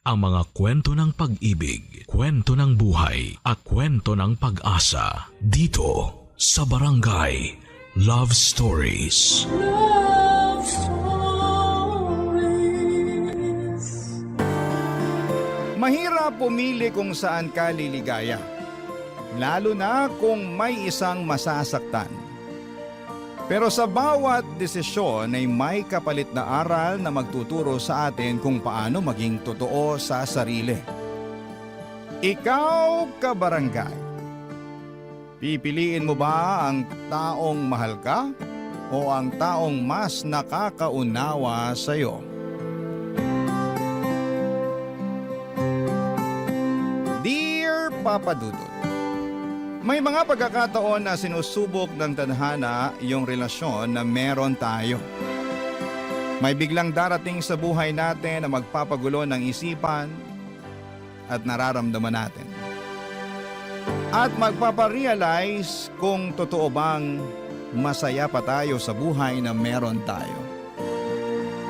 ang mga kwento ng pag-ibig, kwento ng buhay at kwento ng pag-asa dito sa Barangay Love Stories. Love Stories. Mahirap pumili kung saan ka liligaya, lalo na kung may isang masasaktan. Pero sa bawat desisyon ay may kapalit na aral na magtuturo sa atin kung paano maging totoo sa sarili. Ikaw, kabarangay, pipiliin mo ba ang taong mahal ka o ang taong mas nakakaunawa sa iyo? Dear Papa Dudut, may mga pagkakataon na sinusubok ng tadhana yung relasyon na meron tayo. May biglang darating sa buhay natin na magpapagulo ng isipan at nararamdaman natin. At magpaparealize kung totoo bang masaya pa tayo sa buhay na meron tayo.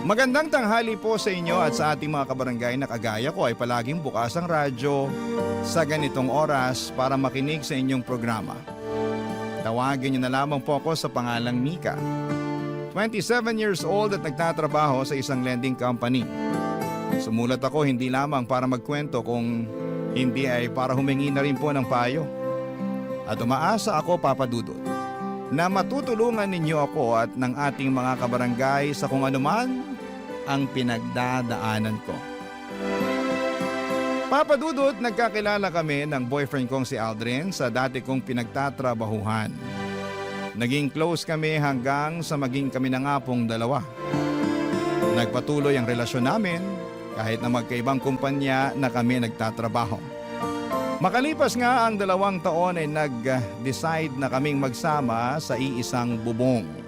Magandang tanghali po sa inyo at sa ating mga kabarangay na kagaya ko ay palaging bukas ang radyo sa ganitong oras para makinig sa inyong programa. Tawagin niyo na lamang po ako sa pangalang Mika. 27 years old at nagtatrabaho sa isang lending company. Sumulat ako hindi lamang para magkwento kung hindi ay para humingi na rin po ng payo. At umaasa ako, Papa Dudut, na matutulungan ninyo ako at ng ating mga kabarangay sa kung anuman ang pinagdadaanan ko. Papa Dudut, nagkakilala kami ng boyfriend kong si Aldrin sa dati kong pinagtatrabahuhan. Naging close kami hanggang sa maging kami na nga pong dalawa. Nagpatuloy ang relasyon namin kahit na magkaibang kumpanya na kami nagtatrabaho. Makalipas nga ang 2 taon ay nag-decide na kaming magsama sa iisang bubong.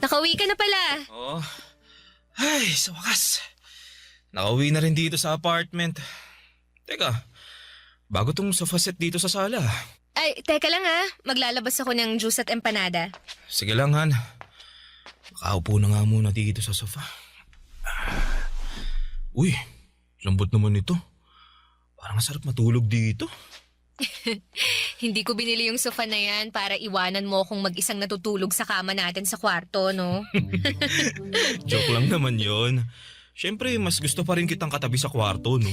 Nakauwi ka na pala. Oo. Ay, sa wakas. Nakauwi na rin dito sa apartment. Teka, bago tong sofa set dito sa sala. Ay, teka lang ha. Maglalabas ako ng juice at empanada. Sige lang, Han. Makaupo na nga muna dito sa sofa. Uy, lambot naman ito. Parang sarap matulog dito. Hindi ko binili yung sofa na yan para iwanan mo kung mag-isang natutulog sa kama natin sa kwarto, no? Joke lang naman yon. Siyempre, mas gusto pa rin kitang katabi sa kwarto, no?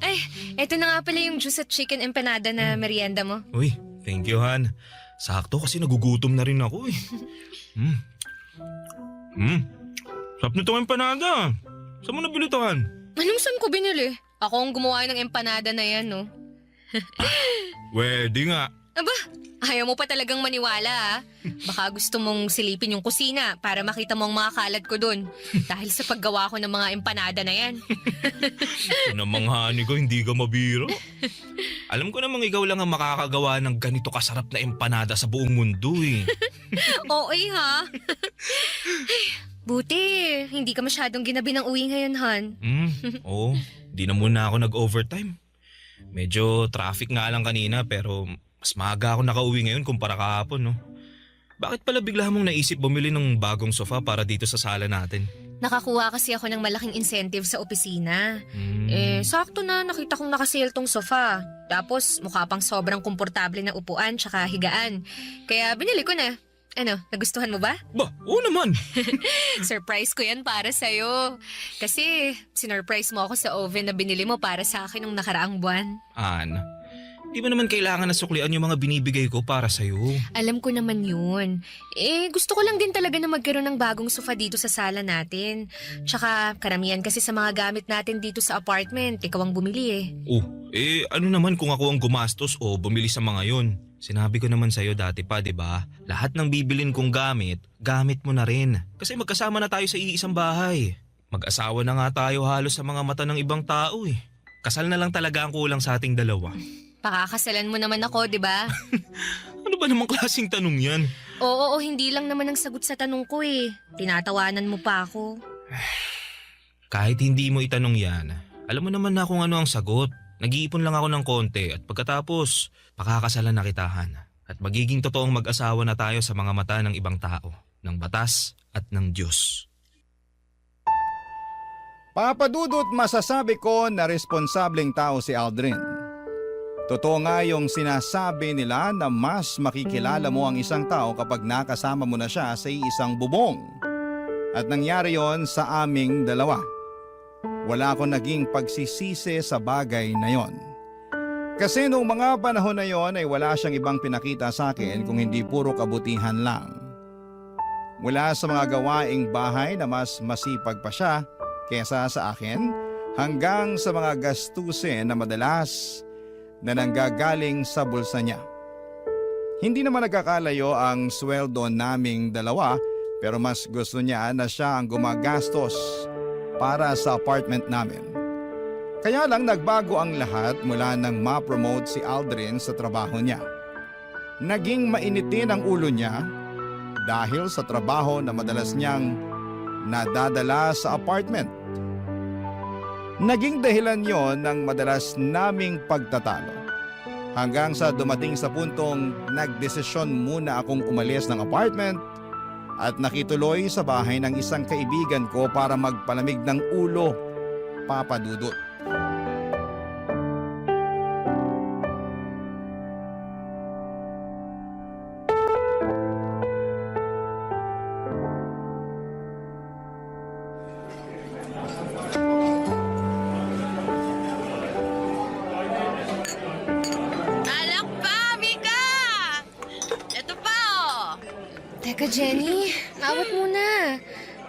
Ay, eto na nga pala yung juice at chicken empanada na merienda mo. Uy, thank you, Han. Sakto kasi nagugutom na rin ako, eh. Sarap nitong empanada. Saan mo nabili to, Han? Anong saan ko binili? Ako ang gumawa ng empanada na yan, no? Pwede nga. Aba, ayaw mo pa talagang maniwala, ah. Baka gusto mong silipin yung kusina para makita mo ang mga kalat ko dun. Dahil sa paggawa ko ng mga empanada na yan. Ito namang hani ko, hindi ka mabiro. Alam ko namang ikaw lang ang makakagawa ng ganito kasarap na empanada sa buong mundo, eh. Oo, ha? Ay, buti, hindi ka masyadong ginabi ng uwi ngayon, Han. Oo, di na muna ako nag-overtime. Medyo traffic nga lang kanina pero mas maaga ako nakauwi ngayon kumpara kahapon, no? Bakit pala bigla mong naisip bumili ng bagong sofa para dito sa sala natin? Nakakuha kasi ako ng malaking incentive sa opisina. Sakto na nakita kong nakasale tong sofa. Tapos mukha pang sobrang komportable na upuan tsaka higaan. Kaya binili ko na. Ano, nagustuhan mo ba? Ba, oo naman. Surprise ko yan para sa'yo. Kasi sinurprise mo ako sa oven na binili mo para sa akin nung nakaraang buwan. Di ba naman kailangan na suklian yung mga binibigay ko para sa'yo? Alam ko naman yun. Gusto ko lang din talaga na magkaroon ng bagong sofa dito sa sala natin. Tsaka karamihan kasi sa mga gamit natin dito sa apartment, ikaw ang bumili eh. Ano naman kung ako ang gumastos o bumili sa mga yon? Sinabi ko naman sa'yo dati pa, di ba? Lahat ng bibilin kong gamit, gamit mo na rin. Kasi magkasama na tayo sa iisang bahay. Mag-asawa na nga tayo halos sa mga mata ng ibang tao eh. Kasal na lang talaga ang kulang sa ating dalawa. Pakakasalan mo naman ako, di ba? Ano ba namang klaseng tanong yan? Oo, hindi lang naman ang sagot sa tanong ko eh. Tinatawanan mo pa ako. Kahit hindi mo itanong yan, alam mo naman na kung ano ang sagot. Nag-iipon lang ako ng konti at pagkatapos, pakakasalan na kitahan. At magiging totoong mag-asawa na tayo sa mga mata ng ibang tao, ng batas at ng Diyos. Papadudot, masasabi ko na responsableng tao si Aldrin. Totoo nga yung sinasabi nila na mas makikilala mo ang isang tao kapag nakasama mo na siya sa isang bubong. At nangyari yon sa aming dalawa. Wala akong naging pagsisisi sa bagay na yon. Kasi noong mga panahon na yon ay wala siyang ibang pinakita sa akin kung hindi puro kabutihan lang. Mula sa mga gawaing bahay na mas masipag pa siya kesa sa akin, hanggang sa mga gastusin na madalas na nanggagaling sa bulsa niya. Hindi naman nagkakalayo ang sweldo naming dalawa, pero mas gusto niya na siya ang gumagastos para sa apartment namin. Kaya lang nagbago ang lahat mula nang ma-promote si Aldrin sa trabaho niya. Naging mainitin ang ulo niya dahil sa trabaho na madalas niyang nadadala sa apartment. Naging dahilan yon ng madalas naming pagtatalo. Hanggang sa dumating sa puntong nagdesisyon muna akong umalis ng apartment at nakituloy sa bahay ng isang kaibigan ko para magpalamig ng ulo, Papa Dudut. Alak pa, Mika! Ito pa, oh! Teka, Jenny, awat muna.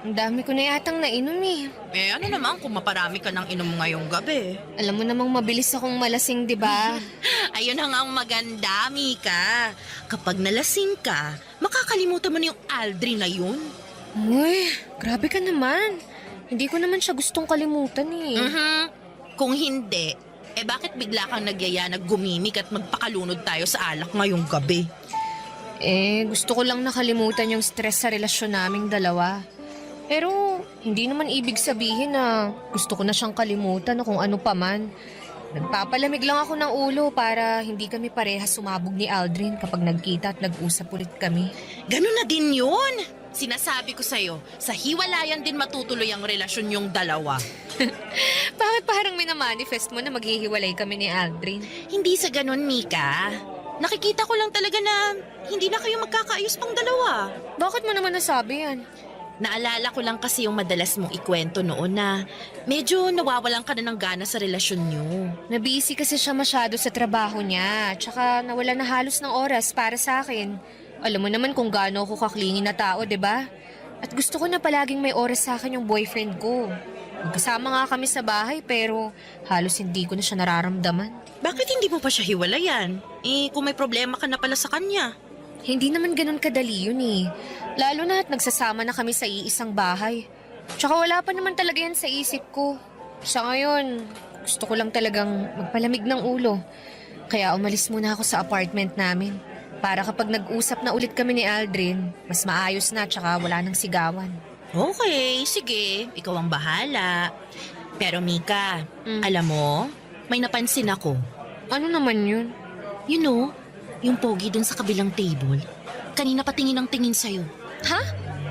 Ang dami ko na yatang nainom eh. Eh, ano naman kung maparami ka ng inom ngayong gabi? Alam mo namang mabilis akong malasing, di ba? Ayun na nga ang maganda, Mika. Kapag nalasing ka, makakalimutan mo na yung Aldrin na yun. Uy, grabe ka naman. Hindi ko naman siya gustong kalimutan eh. Kung hindi, eh bakit bigla kang nagyaya na gumimik at magpakalunod tayo sa alak ngayong gabi? Eh, gusto ko lang nakalimutan yung stress sa relasyon naming dalawa. Pero, hindi naman ibig sabihin na gusto ko na siyang kalimutan o kung ano pa man. Nagpapalamig lang ako ng ulo para hindi kami parehas sumabog ni Aldrin kapag nagkita at nag-usap ulit kami. Ganun na din yun. Sinasabi ko sa'yo, sa hiwalayan din matutuloy ang relasyon yung dalawa. Bakit parang minamanifest mo na maghihiwalay kami ni Aldrin? Hindi sa ganun, Mika. Nakikita ko lang talaga na hindi na kayo magkakaayos pang dalawa. Bakit mo naman nasabi yan? Naalala ko lang kasi yung madalas mong ikwento noon na medyo nawawalan ka na ng gana sa relasyon niyo. Nabisi kasi siya masyado sa trabaho niya, tsaka nawala na halos ng oras para sa akin. Alam mo naman kung gaano ako kaklingi na tao, di ba? At gusto ko na palaging may oras sa akin yung boyfriend ko. Magkasama nga kami sa bahay pero halos hindi ko na siya nararamdaman. Bakit hindi mo pa siya hiwalayan? Eh, kung may problema ka na pala sa kanya. Hindi naman ganun kadali yun eh. Lalo na at nagsasama na kami sa iisang bahay. Tsaka wala pa naman talaga yan sa isip ko. Sa ngayon, gusto ko lang talagang magpalamig ng ulo. Kaya umalis muna ako sa apartment namin. Para kapag nag-usap na ulit kami ni Aldrin, mas maayos na tsaka wala nang sigawan. Okay, sige. Ikaw ang bahala. Pero Mika, alam mo, may napansin ako. Ano naman yun? You know, yung pogi dun sa kabilang table. Kanina patingin ang tingin sa'yo. Ha?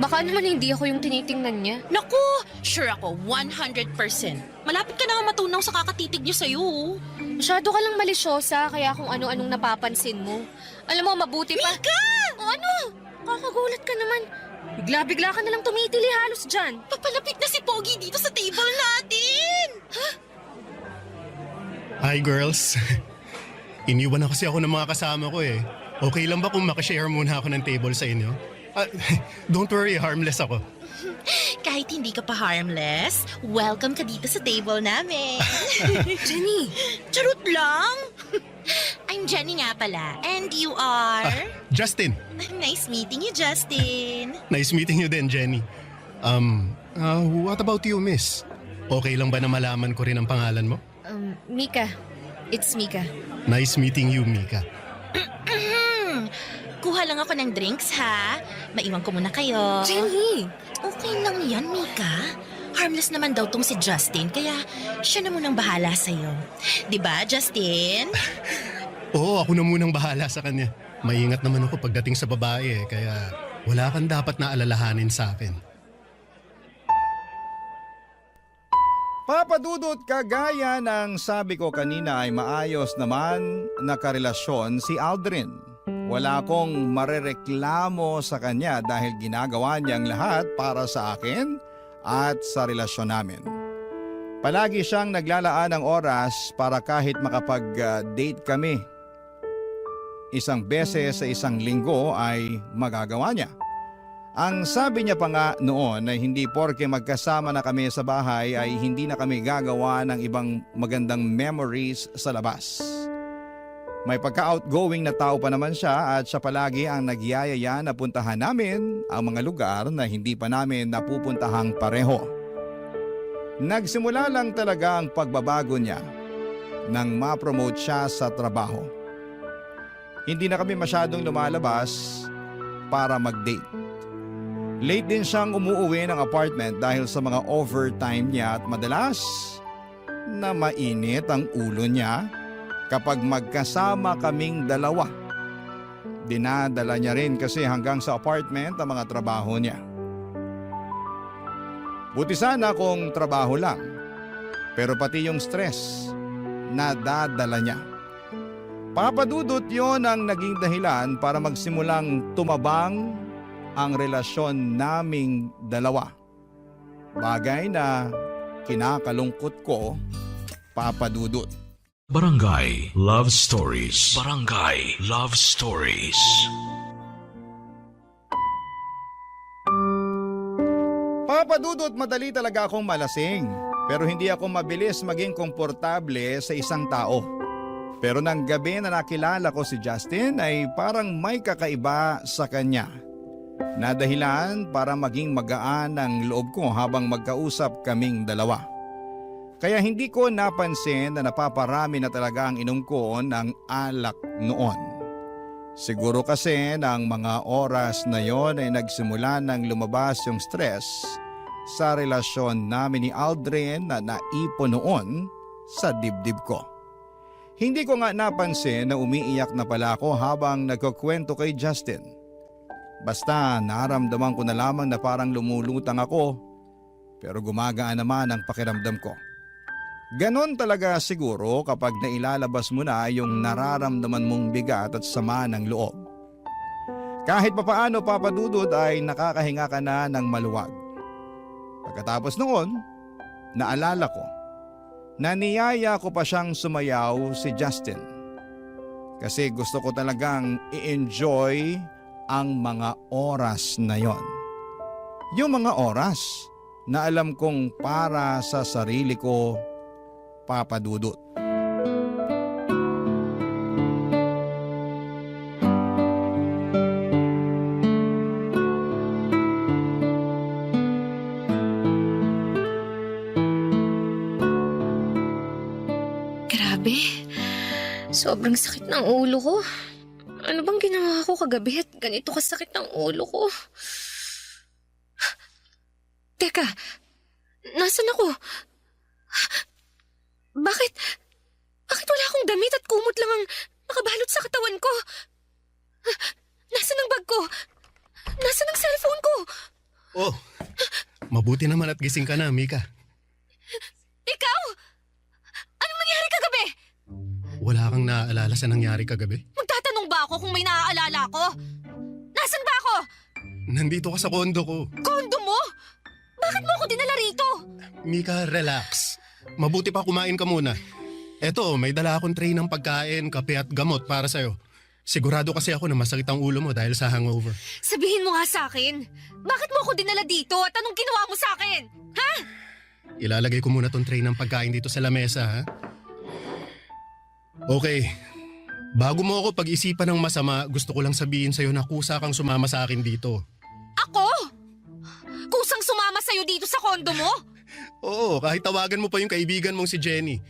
Baka naman hindi ako yung tinitingnan niya. Naku, sure ako, 100%. Malapit ka na nga matunaw sa kakatitig niya sa'yo. Masyado ka lang malisyosa kaya kung ano-anong napapansin mo. Alam mo, mabuti pa... Mika! O ano? Kakagulat ka naman. Bigla-bigla ka nalang tumitili halos dyan. Papalapit na si Pogi dito sa table natin! Hi girls. Iniwan na kasi ako ng mga kasama ko eh. Okay lang ba kung makashare muna ako ng table sa inyo? Don't worry, harmless ako. Kahit hindi ka pa harmless, welcome ka dito sa table namin. Jenny! Charot lang! I'm Jenny nga pala. And you are? Justin. Nice meeting you, Justin. Nice meeting you din, Jenny. What about you, miss? Okay lang ba na malaman ko rin ang pangalan mo? Mika. It's Mika. Nice meeting you, Mika. Kuha lang ako ng drinks, ha? Maiwan ko muna kayo. Jenny! Okay lang yan, Mika. Harmless naman daw tong si Justin, kaya siya na munang bahala sa'yo. Diba, Justin? Oo, ako na munang bahala sa kanya. Maingat naman ako pagdating sa babae kaya wala kang dapat na alalahanin sa akin. Papa Dudut, kagaya ng sabi ko kanina ay maayos naman na karelasyon si Aldrin. Wala akong marereklamo sa kanya dahil ginagawa niyang lahat para sa akin at sa relasyon namin. Palagi siyang naglalaan ng oras para kahit makapag-date kami. Isang beses sa isang linggo ay magagawa niya. Ang sabi niya pa nga noon ay hindi porke magkasama na kami sa bahay ay hindi na kami gagawa ng ibang magandang memories sa labas. May pagka-outgoing na tao pa naman siya at siya palagi ang nagyayaya na puntahan namin ang mga lugar na hindi pa namin napupuntahang pareho. Nagsimula lang talaga ang pagbabago niya nang ma-promote siya sa trabaho. Hindi na kami masyadong lumalabas para mag-date. Late din siyang umuuwi ng apartment dahil sa mga overtime niya at madalas na mainit ang ulo niya kapag magkasama kaming dalawa. Dinadala niya rin kasi hanggang sa apartment ang mga trabaho niya. Buti sana kung trabaho lang, pero pati yung stress, nadadala niya. Papadudot yon ang naging dahilan para magsimulang tumabang ang relasyon naming dalawa. Bagay na kinakalungkot ko, Papa Dudut. Barangay Love Stories. Barangay Love Stories. Papa Dudut, madali talaga akong malasing. Pero hindi ako mabilis maging komportable sa isang tao. Pero nang gabi na nakilala ko si Justin ay parang may kakaiba sa kanya. Na dahilan para maging magaan ang loob ko habang magkausap kaming dalawa. Kaya hindi ko napansin na napaparami na talaga ang inom ko ng alak noon. Siguro kasi ng mga oras na yon ay nagsimula nang lumabas yung stress sa relasyon namin ni Aldrin na naipon noon sa dibdib ko. Hindi ko nga napansin na umiiyak na pala ako habang nagkukwento kay Justin. Basta naramdaman ko na lamang na parang lumulutang ako pero gumagaan naman ang pakiramdam ko. Ganon talaga siguro kapag nailalabas mo na yung nararamdaman mong bigat at sama ng loob. Kahit papaano, Papa Dudut, ay nakakahinga ka na ng maluwag. Pagkatapos noon, naalala ko na niyaya ko pa siyang sumayaw si Justin. Kasi gusto ko talagang i-enjoy ang mga oras na yon. Yung mga oras na alam kong para sa sarili ko, Papa Dudut. Grabe. Sobrang sakit ng ulo ko. Ano bang ginawa ko kagabi at ganito kasakit ng ulo ko? Teka, nasan ako? Bakit wala akong damit at kumot lang ang nakabalot sa katawan ko? Nasaan ang bag ko? Nasaan ang cellphone ko? Oh, mabuti naman at gising ka na, Mika. Ikaw? Anong nangyari kagabi? Wala kang naaalala sa nangyari kagabi? Magtatanong ba ako kung may naaalala ko? Nasaan ba ako? Nandito ka sa kondo ko. Kondo mo? Bakit mo ako dinala rito? Mika, relax. Mabuti pa kumain ka muna. Eto, may dala akong tray ng pagkain, kape at gamot para sa'yo. Sigurado kasi ako na masakit ang ulo mo dahil sa hangover. Sabihin mo nga sa akin, bakit mo ako dinala dito at anong ginawa mo sa akin? Ha? Ilalagay ko muna tong tray ng pagkain dito sa lamesa, ha? Okay. Bago mo ako pag-isipan ng masama, gusto ko lang sabihin sa'yo na kusa kang sumama sa akin dito. Ako? Kusang sumama sa'yo dito sa kondo mo? Oo, kahit tawagan mo pa yung kaibigan mong si Jenny.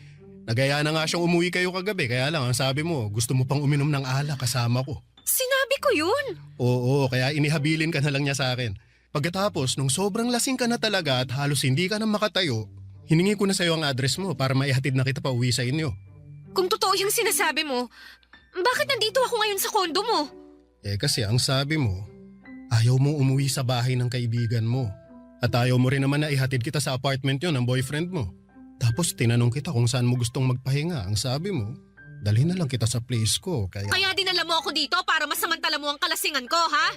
Nagaya na nga siyang umuwi kayo kagabi, kaya lang ang sabi mo, gusto mo pang uminom ng alak kasama ko. Sinabi ko yun. Oo, kaya inihabilin ka na lang niya sa akin. Pagkatapos, nung sobrang lasing ka na talaga at halos hindi ka na makatayo, hiningi ko na sa'yo ang address mo para maihatid na kita pa uwi sa inyo. Kung totoo yung sinasabi mo, bakit nandito ako ngayon sa kondo mo? Kasi ang sabi mo, ayaw mong umuwi sa bahay ng kaibigan mo. At ayaw mo rin naman na ihatid kita sa apartment yun ng boyfriend mo. Tapos tinanong kita kung saan mo gustong magpahinga. Ang sabi mo, dalhin na lang kita sa place ko. Kaya dinala mo ako dito para masamantala mo ang kalasingan ko, ha?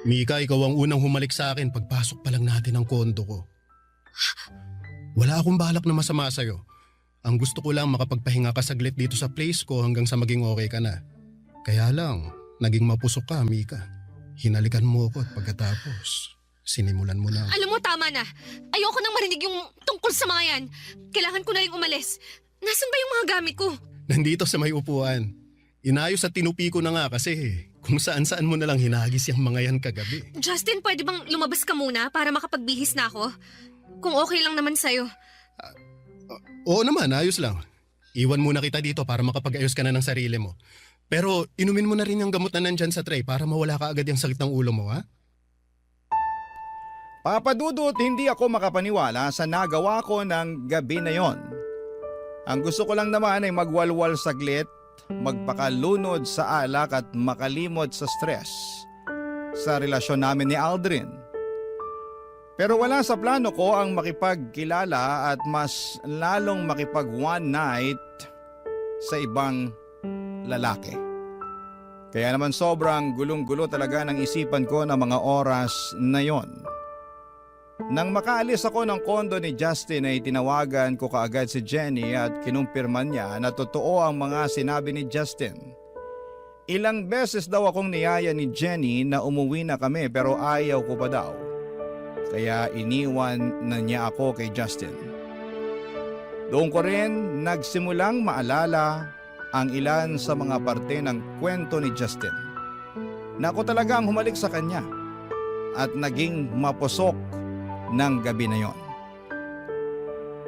Mika, ikaw ang unang humalik sa akin pagpasok pa lang natin ng kondo ko. Wala akong balak na masama sa'yo. Ang gusto ko lang makapagpahinga ka saglit dito sa place ko hanggang sa maging okay ka na. Kaya lang, naging mapusok ka, Mika. Hinalikan mo ako at pagkatapos, sinimulan mo na. Alam mo, tama na. Ayoko nang marinig yung tungkol sa mga yan. Kailangan ko na rin umalis. Nasaan ba yung mga gamit ko? Nandito sa may upuan. Inayos at tinupi ko na nga kasi kung saan-saan mo na lang hinagis yung mga yan kagabi. Justin, pwede bang lumabas ka muna para makapagbihis na ako? Kung okay lang naman sa'yo. Oo naman, ayos lang. Iwan muna kita dito para makapag-ayos ka na ng sarili mo. Pero inumin mo na rin yung gamot na nandyan sa tray para mawala ka agad yung sakit ng ulo mo, ha? Papa Dudut, hindi ako makapaniwala sa nagawa ko ng gabi na yon. Ang gusto ko lang naman ay magwalwal saglit, magpakalunod sa alak at makalimot sa stress sa relasyon namin ni Aldrin. Pero wala sa plano ko ang makipagkilala at mas lalong makipag one night sa ibang lalaki. Kaya naman sobrang gulong-gulo talaga ng isipan ko ng mga oras na yon. Nang makaalis ako ng kondo ni Justin ay tinawagan ko kaagad si Jenny at kinumpirman niya na totoo ang mga sinabi ni Justin. Ilang beses daw akong niyaya ni Jenny na umuwi na kami pero ayaw ko pa daw. Kaya iniwan na niya ako kay Justin. Doon ko rin nagsimulang maalala ang ilan sa mga parte ng kwento ni Justin. Na ako talaga ang humalik sa kanya at naging mapusok ng gabi na yon.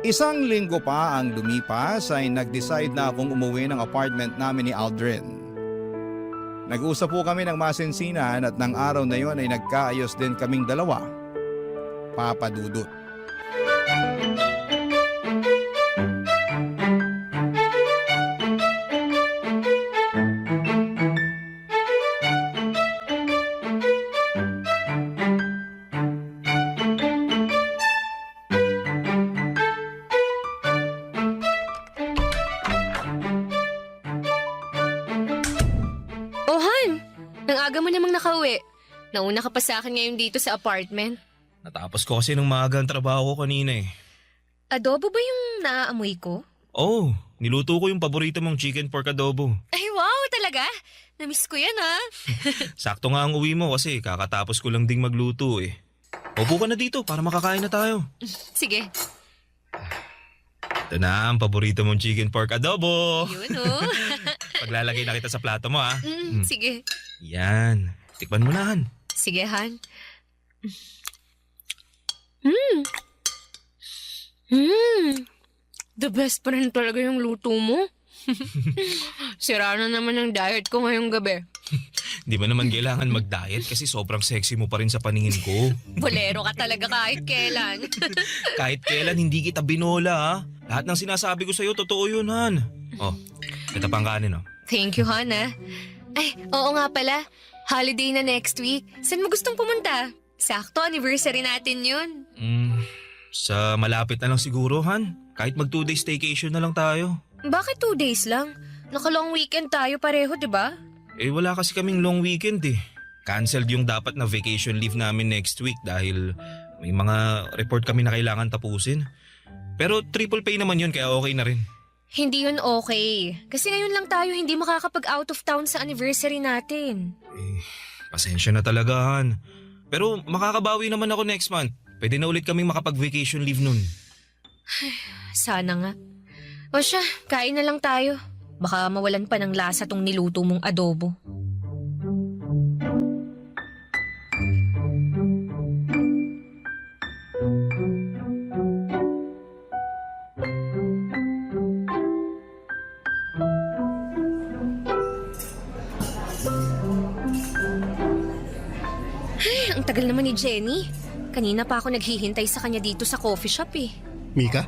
Isang linggo pa ang lumipas ay nag-decide na akong umuwi ng apartment namin ni Aldrin. Nag-usap po kami ng masinsinan at ng araw na yon ay nagkaayos din kaming dalawa. Papa Dudut. Oh, Han! Ang aga mo namang nakauwi. Nauna ka pa sa akin ngayon dito sa apartment. Natapos ko kasi ng maaga ang trabaho ko kanina eh. Adobo ba yung naaamoy ko? Oh, niluto ko yung paborito mong chicken pork adobo. Ay, wow! Talaga? Namiss ko yan, ha? Sakto nga ang uwi mo kasi kakatapos ko lang ding magluto eh. Upo ka na dito para makakain na tayo. Sige. Ito na ang paborito mong chicken pork adobo. Yun, oh. Paglalagay na kita sa plato mo ah. Sige. Yan. Tikman mo na, Han. Sige, Han. The best pa rin talaga yung luto mo. Sira na naman ang diet ko ngayong gabi. Di ba naman kailangan mag-diet kasi sobrang sexy mo pa rin sa paningin ko. Bolero ka talaga kahit kailan. Kahit kailan hindi kita binola ha. Lahat ng sinasabi ko sa'yo, totoo yun, Han. Oh, ito pang kanin oh. Thank you, Han, ha? Ay, oo nga pala. Holiday na next week. Saan mo gustong pumunta? Sakto, anniversary natin yun. Sa malapit na lang siguro, Han. Kahit mag 2 days staycation na lang tayo. Bakit 2 days lang? Naka-long weekend tayo pareho, di ba? Eh wala kasi kaming long weekend eh. Cancelled yung dapat na vacation leave namin next week dahil may mga report kami na kailangan tapusin. Pero triple pay naman yun kaya okay na rin. Hindi yun okay. Kasi ngayon lang tayo hindi makakapag out of town sa anniversary natin. Eh, pasensya na talaga, Han. Pero makakabawi naman ako next month. Pwede na ulit kaming makapag-vacation leave nun. Sana nga. O siya, kain na lang tayo. Baka mawalan pa ng lasa tong niluto mong adobo. Ang tagal naman ni Jenny. Kanina pa ako naghihintay sa kanya dito sa coffee shop eh. Mika,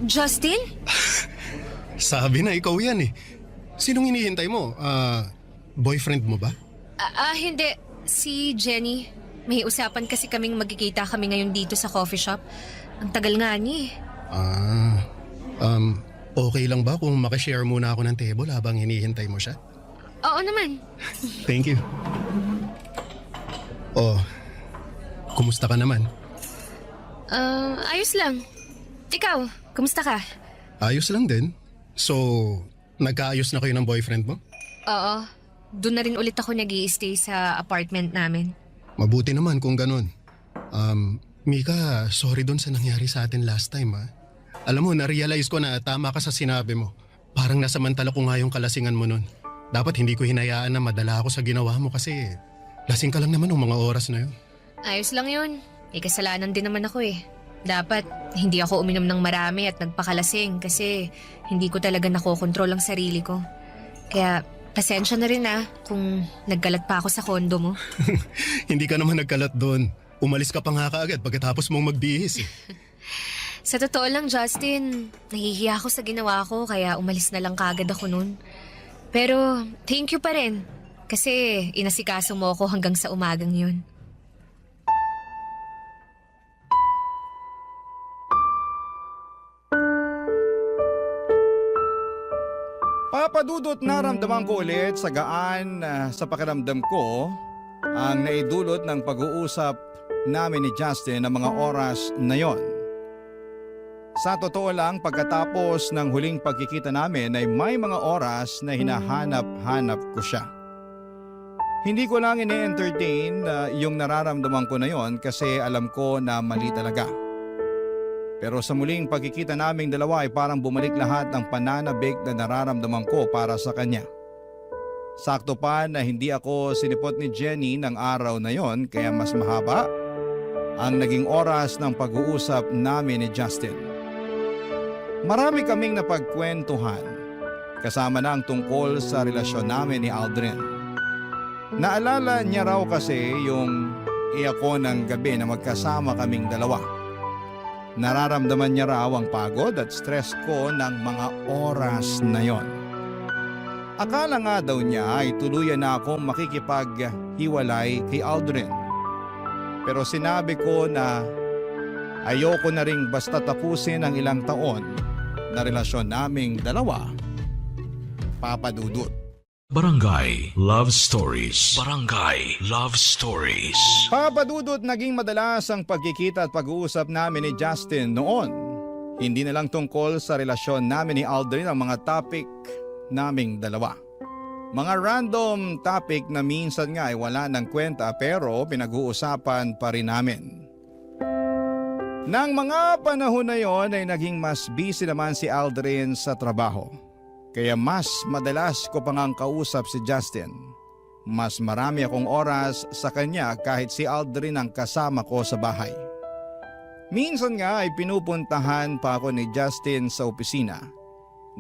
Justin? sabi na ikaw yan eh. Sinong hinihintay mo? Boyfriend mo ba? Hindi. Si Jenny. May usapan kasi kaming magkikita kami ngayon dito sa coffee shop. Ang tagal nga niya eh. Okay lang ba kung makishare muna ako ng table habang hinihintay mo siya? Oo naman. Thank you. Oh, kumusta ka naman? Ayos lang. Ikaw, kumusta ka? Ayos lang din. So, nagkaayos na kayo ng boyfriend mo? Oo. Doon na rin ulit ako nag-i-stay sa apartment namin. Mabuti naman kung ganun. Mika, sorry dun sa nangyari sa atin last time ha. Alam mo, na-realize ko na tama ka sa sinabi mo. Parang nasamantala ko nga yung kalasingan mo nun. Dapat hindi ko hinayaan na madala ako sa ginawa mo kasi lasing ka lang naman ng mga oras na yun. Ayos lang yun. May kasalanan din naman ako eh. Dapat hindi ako uminom ng marami at nagpakalasing kasi hindi ko talaga nakokontrol ang sarili ko. Kaya pasensya na rin kung nagkalat pa ako sa kondo mo. Hindi ka naman nagkalat doon. Umalis ka pa nga kaagad pagkatapos mong magbihis eh. Sa totoo lang, Justin, nahihiya ako sa ginawa ko kaya umalis na lang kaagad ako nun. Pero thank you pa rin kasi inasikaso mo ako hanggang sa umagang yun. Papadudot naramdaman ko ulit sa gaan sa pakiramdam ko ang naidulot ng pag-uusap namin ni Justin ng mga oras na yon. Sa totoo lang, pagkatapos ng huling pagkikita namin ay may mga oras na hinahanap-hanap ko siya. Hindi ko lang ini-entertain yung nararamdaman ko na yon kasi alam ko na mali talaga. Pero sa muling pagkikita naming dalawa ay parang bumalik lahat ng pananabik na nararamdaman ko para sa kanya. Sakto pa na hindi ako sinipot ni Jenny ng araw na yon kaya mas mahaba ang naging oras ng pag-uusap namin ni Justin. Marami kaming napagkwentuhan kasama na ang tungkol sa relasyon namin ni Aldrin. Naalala niya raw kasi yung iyako ng gabi na magkasama kaming dalawa. Nararamdaman niya raw ang pagod at stress ko ng mga oras na yon. Akala nga daw niya ay tuluyan na akong makikipaghiwalay kay Aldrin. Pero sinabi ko na ayoko na ring basta tapusin ang ilang taon na relasyon naming dalawa, Papa Dudut. Barangay Love Stories. Barangay Love Stories. Papa Dudut, naging madalas ang pagkikita at pag-uusap namin ni Justin noon. Hindi na lang tungkol sa relasyon namin ni Aldrin ang mga topic naming dalawa. Mga random topic na minsan nga ay wala ng kwenta pero pinag-uusapan pa rin namin. Nang mga panahon na yon ay naging mas busy naman si Aldrin sa trabaho. Kaya mas madalas ko pang ang kausap si Justin. Mas marami akong oras sa kanya kahit si Aldrin ang kasama ko sa bahay. Minsan nga ay pinupuntahan pa ako ni Justin sa opisina.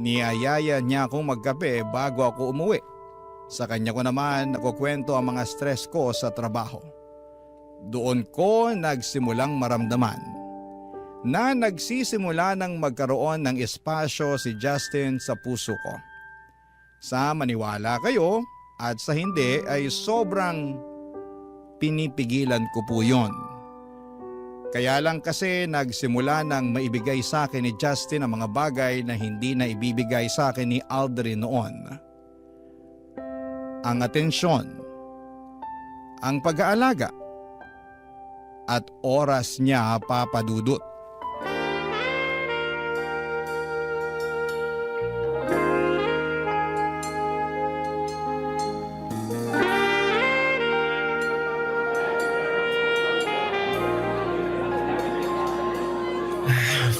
Niyayaya niya akong magkape bago ako umuwi. Sa kanya ko naman nakukwento ang mga stress ko sa trabaho. Doon ko nagsimulang maramdaman na nagsisimula ng magkaroon ng espasyo si Justin sa puso ko. Sa maniwala kayo at sa hindi ay sobrang pinipigilan ko po yon. Kaya lang kasi nagsimula ng maibigay sa akin ni Justin ang mga bagay na hindi na ibibigay sa akin ni Aldrin noon. Ang atensyon, ang pag-aalaga, at oras niya, Papa Dudut.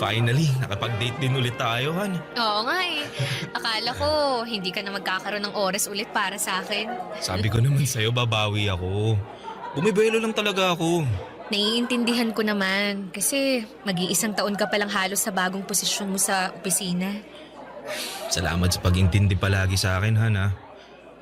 Finally, nakapag-date din ulit tayo, Han. Oo nga eh. Akala ko hindi ka na magkakaroon ng oras ulit para sa akin. Sabi ko naman sa'yo, babawi ako. Bumibelo lang talaga ako. Naiintindihan ko naman kasi mag-iisang taon ka palang halos sa bagong posisyon mo sa opisina. Salamat sa pag-intindi palagi sa akin, Han, ha.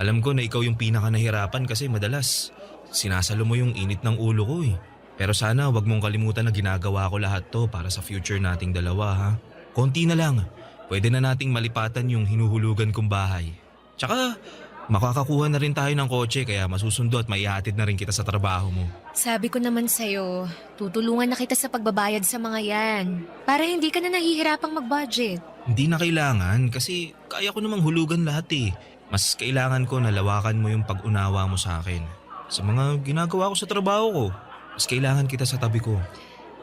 Alam ko na ikaw yung pinaka nahirapan kasi madalas sinasalo mo yung init ng ulo ko eh. Pero sana wag mong kalimutan na ginagawa ko lahat to para sa future nating dalawa, ha. Konti na lang. Pwede na nating malipatan yung hinuhulugan kong bahay. Tsaka makakakuha na rin tayo ng kotse kaya masusundo at maihatid na rin kita sa trabaho mo. Sabi ko naman sa'yo, tutulungan na kita sa pagbabayad sa mga yan para hindi ka na nahihirapang mag-budget. Hindi na kailangan kasi kaya ko namang hulugan lahat eh. Mas kailangan ko na lawakan mo yung pag-unawa mo sa akin. Sa mga ginagawa ko sa trabaho ko, mas kailangan kita sa tabi ko.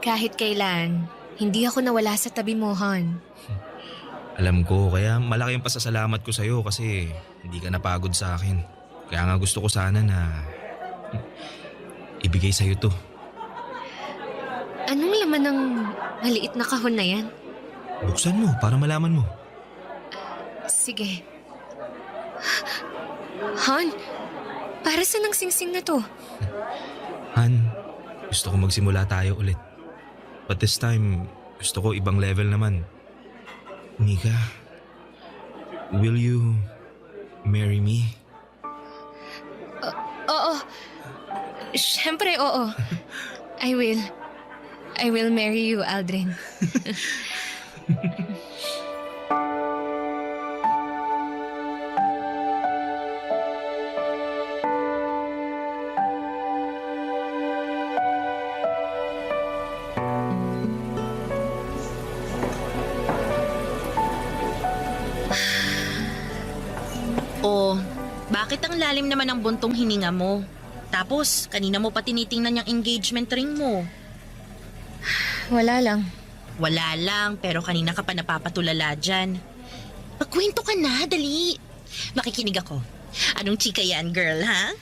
Kahit kailan, hindi ako nawala sa tabi mo, Han. Alam ko, kaya malaki ang pasasalamat ko sa'yo kasi hindi ka napagod sa akin. Kaya nga gusto ko sana na ibigay sa'yo to. Anong laman ng maliit na kahon na yan? Buksan mo para malaman mo. Sige. Han, para saan ang singsing na to? Han, gusto ko magsimula tayo ulit. But this time, gusto ko ibang level naman. Mika, will you marry me? Oo. Siyempre, oo. I will. I will marry you, Aldrin. Oh, bakit ang lalim naman ng buntong hininga mo? Tapos, kanina mo pa tinitingnan yung engagement ring mo. Wala lang. Wala lang, pero kanina ka pa napapatulala dyan. Magkwento ka na, dali. Makikinig ako. Anong chika yan, girl, ha?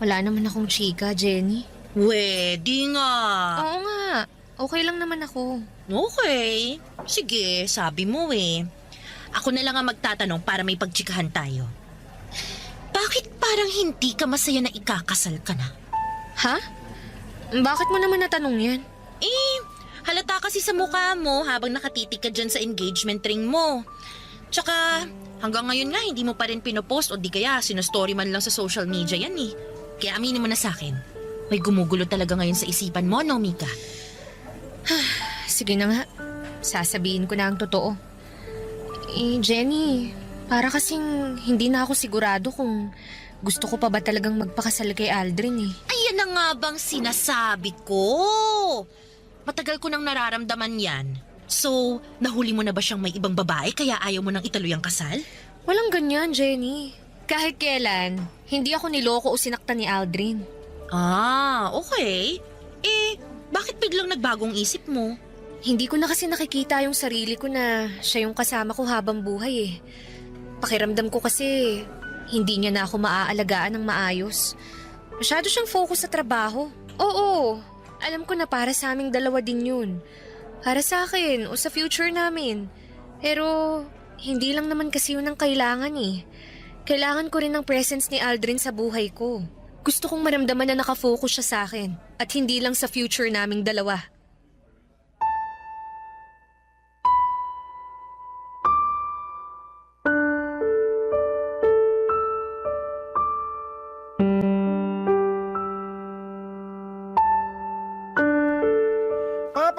Wala naman akong chika, Jenny. Pwede nga. Oo nga. Okay lang naman ako. Okay. Sige, sabi mo eh. Ako na lang ang magtatanong para may pagchikahan tayo. Bakit parang hindi ka masaya na ikakasal ka na? Ha? Bakit mo naman natanong yan? Eh, halata kasi sa mukha mo habang nakatitig ka dyan sa engagement ring mo. Tsaka, hanggang ngayon nga hindi mo pa rin pinopost o di kaya sinostory man lang sa social media yan eh. Kaya aminin mo na sa akin, may gumugulo talaga ngayon sa isipan mo, no, Mika? Sige na nga. Sasabihin ko na ang totoo. Eh, Jenny, para kasing hindi na ako sigurado kung gusto ko pa ba talagang magpakasal kay Aldrin eh. Ayan na nga bang sinasabi ko? Matagal ko nang nararamdaman yan. So, nahuli mo na ba siyang may ibang babae kaya ayaw mo nang ituloy ang kasal? Walang ganyan, Jenny. Kahit kailan, hindi ako niloko o sinaktan ni Aldrin. Ah, okay. Eh, bakit biglang nagbagong isip mo? Hindi ko na kasi nakikita yung sarili ko na siya yung kasama ko habang buhay eh. Pakiramdam ko kasi hindi niya na ako maaalagaan ng maayos. Masyado siyang focus sa trabaho. Oo, alam ko na para sa aming dalawa din yun. Para sa akin o sa future namin. Pero hindi lang naman kasi yun ang kailangan eh. Kailangan ko rin ng presence ni Aldrin sa buhay ko. Gusto kong maramdaman na nakafocus siya sa akin at hindi lang sa future naming dalawa.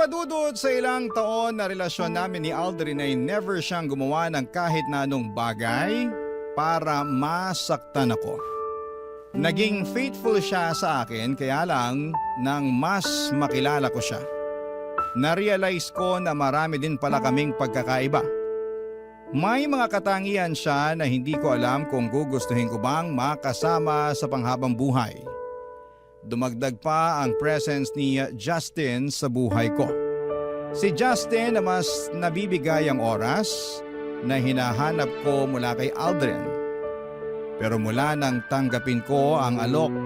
Papadudod sa ilang taon na relasyon namin ni Aldrin ay never siyang gumawa ng kahit na anong bagay para masaktan ako. Naging faithful siya sa akin kaya lang nang mas makilala ko siya. Na-realize ko na marami din pala kaming pagkakaiba. May mga katangian siya na hindi ko alam kung gugustuhin ko bang makasama sa panghabang buhay. Dumagdag pa ang presence ni Justin sa buhay ko. Si Justin na mas nabibigay ang oras na hinahanap ko mula kay Aldrin. Pero mula nang tanggapin ko ang alok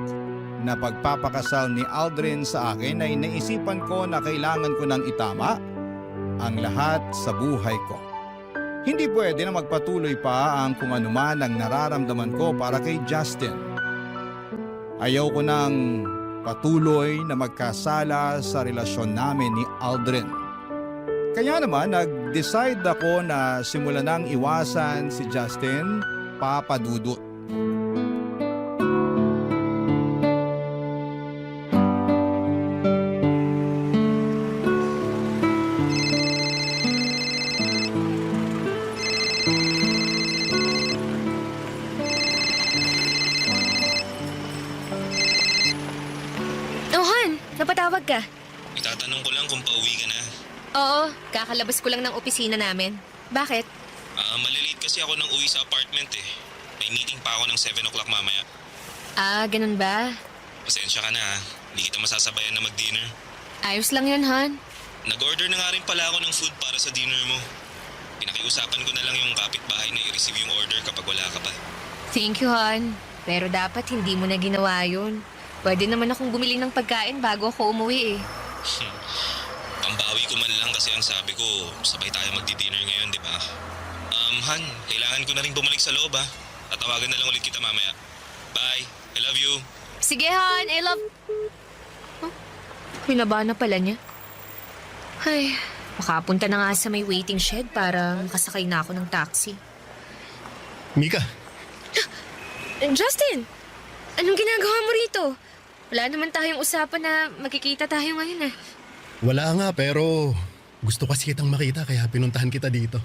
na pagpapakasal ni Aldrin sa akin ay naisipan ko na kailangan ko nang itama ang lahat sa buhay ko. Hindi pwede na magpatuloy pa ang kung anuman ang nararamdaman ko para kay Justin. Ayaw ko nang patuloy na magkasala sa relasyon namin ni Aldrin. Kaya naman nag-decide ako na simulan nang iwasan si Justin, Papa Dudut. Oh, Han, napatawag ka. Itatanong ko lang kung pauwi ka na. Oo, kakalabas ko lang ng opisina namin. Bakit? Malilate kasi ako nang uwi sa apartment eh. May meeting pa ako ng 7 o'clock mamaya. Ah, ganun ba? Pasensya ka na ha. Hindi kita masasabayan na mag-dinner. Ayos lang yun, Han. Nag-order na nga rin pala ako ng food para sa dinner mo. Pinakiusapan ko na lang yung kapitbahay na i-receive yung order kapag wala ka pa. Thank you, Han. Pero dapat hindi mo na ginawa yun. Pwede naman akong bumili ng pagkain bago ako umuwi eh. Pambawi ko man lang kasi ang sabi ko, sabay tayo magdi-dinner ngayon, di ba? Han, kailangan ko na rin bumalik sa loob ha. Tatawagan na lang ulit kita mamaya. Bye. I love you. Sige, Han. I love... Huh? Pinaba na pala niya. Ay, makapunta na nga sa may waiting shed para makasakay na ako ng taxi. Mika, Justin! Anong ginagawa mo rito? Wala naman tayong usapan na magkikita tayo ngayon ah. wala nga pero gusto kasi kitang makita kaya pinuntahan kita dito.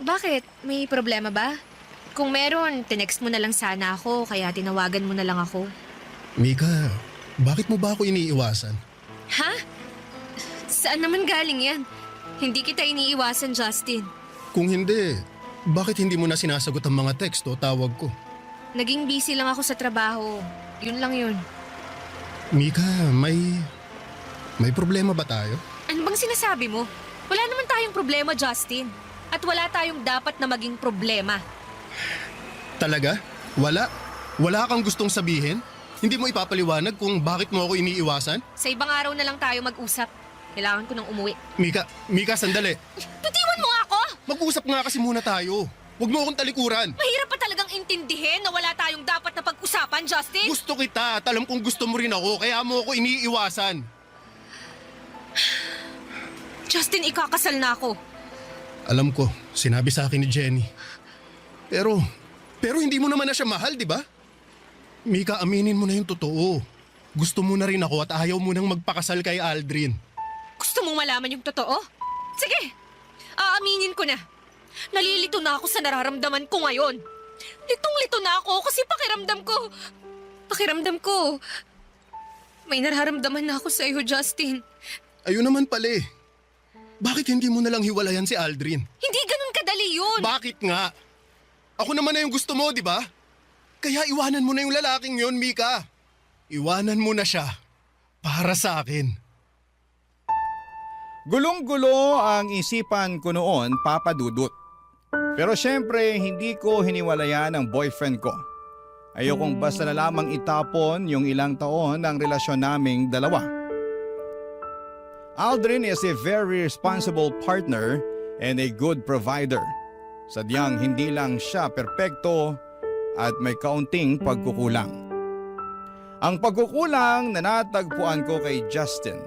Bakit? May problema ba? Kung meron, tinext mo na lang sana ako kaya tinawagan mo na lang ako. Mika, bakit mo ba ako iniiwasan? Ha? Saan naman galing yan? Hindi kita iniiwasan, Justin. Kung hindi, bakit hindi mo na sinasagot ang mga text o tawag ko? Naging busy lang ako sa trabaho. Yun lang yun. Mika, may problema ba tayo? Ano bang sinasabi mo? Wala naman tayong problema, Justin. At wala tayong dapat na maging problema. Talaga? Wala? Wala kang gustong sabihin? Hindi mo ipapaliwanag kung bakit mo ako iniiwasan? Sa ibang araw na lang tayo mag-usap. Kailangan ko nang umuwi. Mika, sandali. Bitiwan mo nga ako! Mag-usap nga kasi muna tayo. Huwag mo akong talikuran. Mahirap pa talagang intindihin na wala tayong dapat na pag-usapan, Justin. Gusto kita at alam kong gusto mo rin ako kaya mo ako iniiwasan. Justin, ikakasal na ako. Alam ko, sinabi sa akin ni Jenny. Pero hindi mo naman na siya mahal, di ba? Mika, aminin mo na yung totoo. Gusto mo na rin ako at ayaw mo nang magpakasal kay Aldrin. Gusto mong malaman yung totoo? Sige, aaminin ko na. Nalilito na ako sa nararamdaman ko ngayon. Litong-lito na ako kasi pakiramdam ko, may nararamdaman na ako sa iyo, Justin. Ayun naman pala eh. Bakit hindi mo na lang hiwalayan si Aldrin? Hindi ganun kadali yun. Bakit nga? Ako naman na yung gusto mo, di ba? Kaya iwanan mo na yung lalaking yon, Mika. Iwanan mo na siya para sa akin. Gulong-gulo ang isipan ko noon, Papa Dudut. Pero syempre, hindi ko hiniwalayan ang boyfriend ko. Ayokong basta na lamang itapon yung ilang taon ng relasyon naming dalawa. Aldrin is a very responsible partner and a good provider. Sadyang hindi lang siya perpekto at may kaunting pagkukulang. Ang pagkukulang na natagpuan ko kay Justin.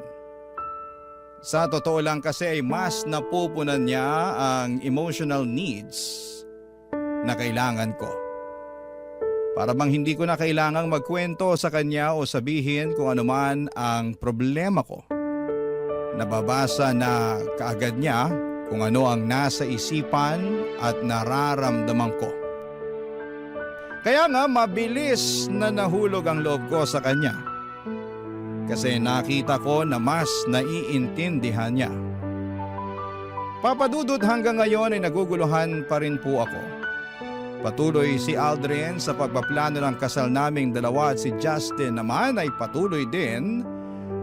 Sa totoo lang kasi ay mas napupunan niya ang emotional needs na kailangan ko. Para bang hindi ko na kailangang magkwento sa kanya o sabihin kung ano man ang problema ko. Nababasa na kaagad niya kung ano ang nasa isipan at nararamdaman ko. Kaya nga mabilis na nahulog ang loob ko sa kanya. Kasi nakita ko na mas naiintindihan niya. Papadudod hanggang ngayon ay naguguluhan pa rin po ako. Patuloy si Aldrin sa pagpaplano ng kasal naming dalawa at si Justin naman ay patuloy din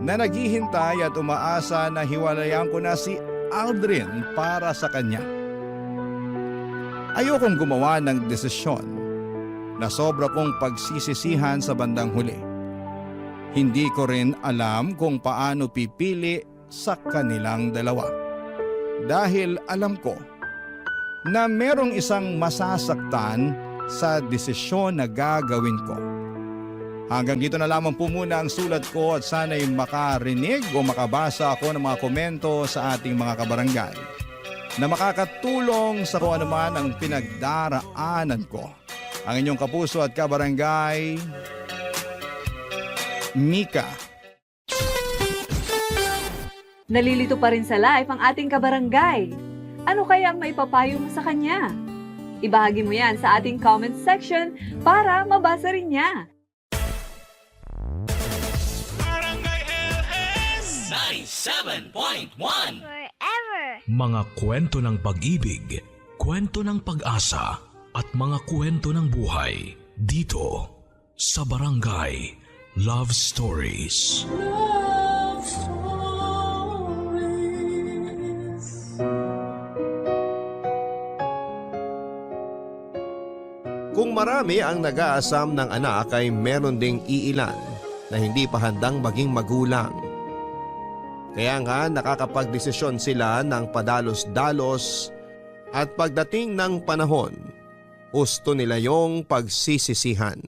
na naghihintay at umaasa na hiwalayan ko na si Aldrin para sa kanya. Ayokong gumawa ng desisyon na sobra kong pagsisisihan sa bandang huli. Hindi ko rin alam kung paano pipili sa kanilang dalawa. dahil alam ko na merong isang masasaktan sa desisyon na gagawin ko. Hanggang dito na lamang po muna ang sulat ko at sana'y makarinig o makabasa ako ng mga komento sa ating mga kabarangay na makakatulong sa kung anuman ang pinagdaraanan ko. Ang inyong kapuso at kabarangay, Mika. Nalilito pa rin sa live ang ating kabarangay. Ano kaya ang maipapayo mo sa kanya? Ibahagi mo yan sa ating comment section para mabasa rin niya. Mga kwento ng pag-ibig, kwento ng pag-asa at mga kwento ng buhay dito sa Barangay Love Stories. Love Stories. Kung marami ang nag-aasam ng anak ay meron ding iilan na hindi pa handang maging magulang. Kaya nga nakakapagdesisyon sila ng padalos-dalos at pagdating ng panahon, gusto nila yung pagsisisihan.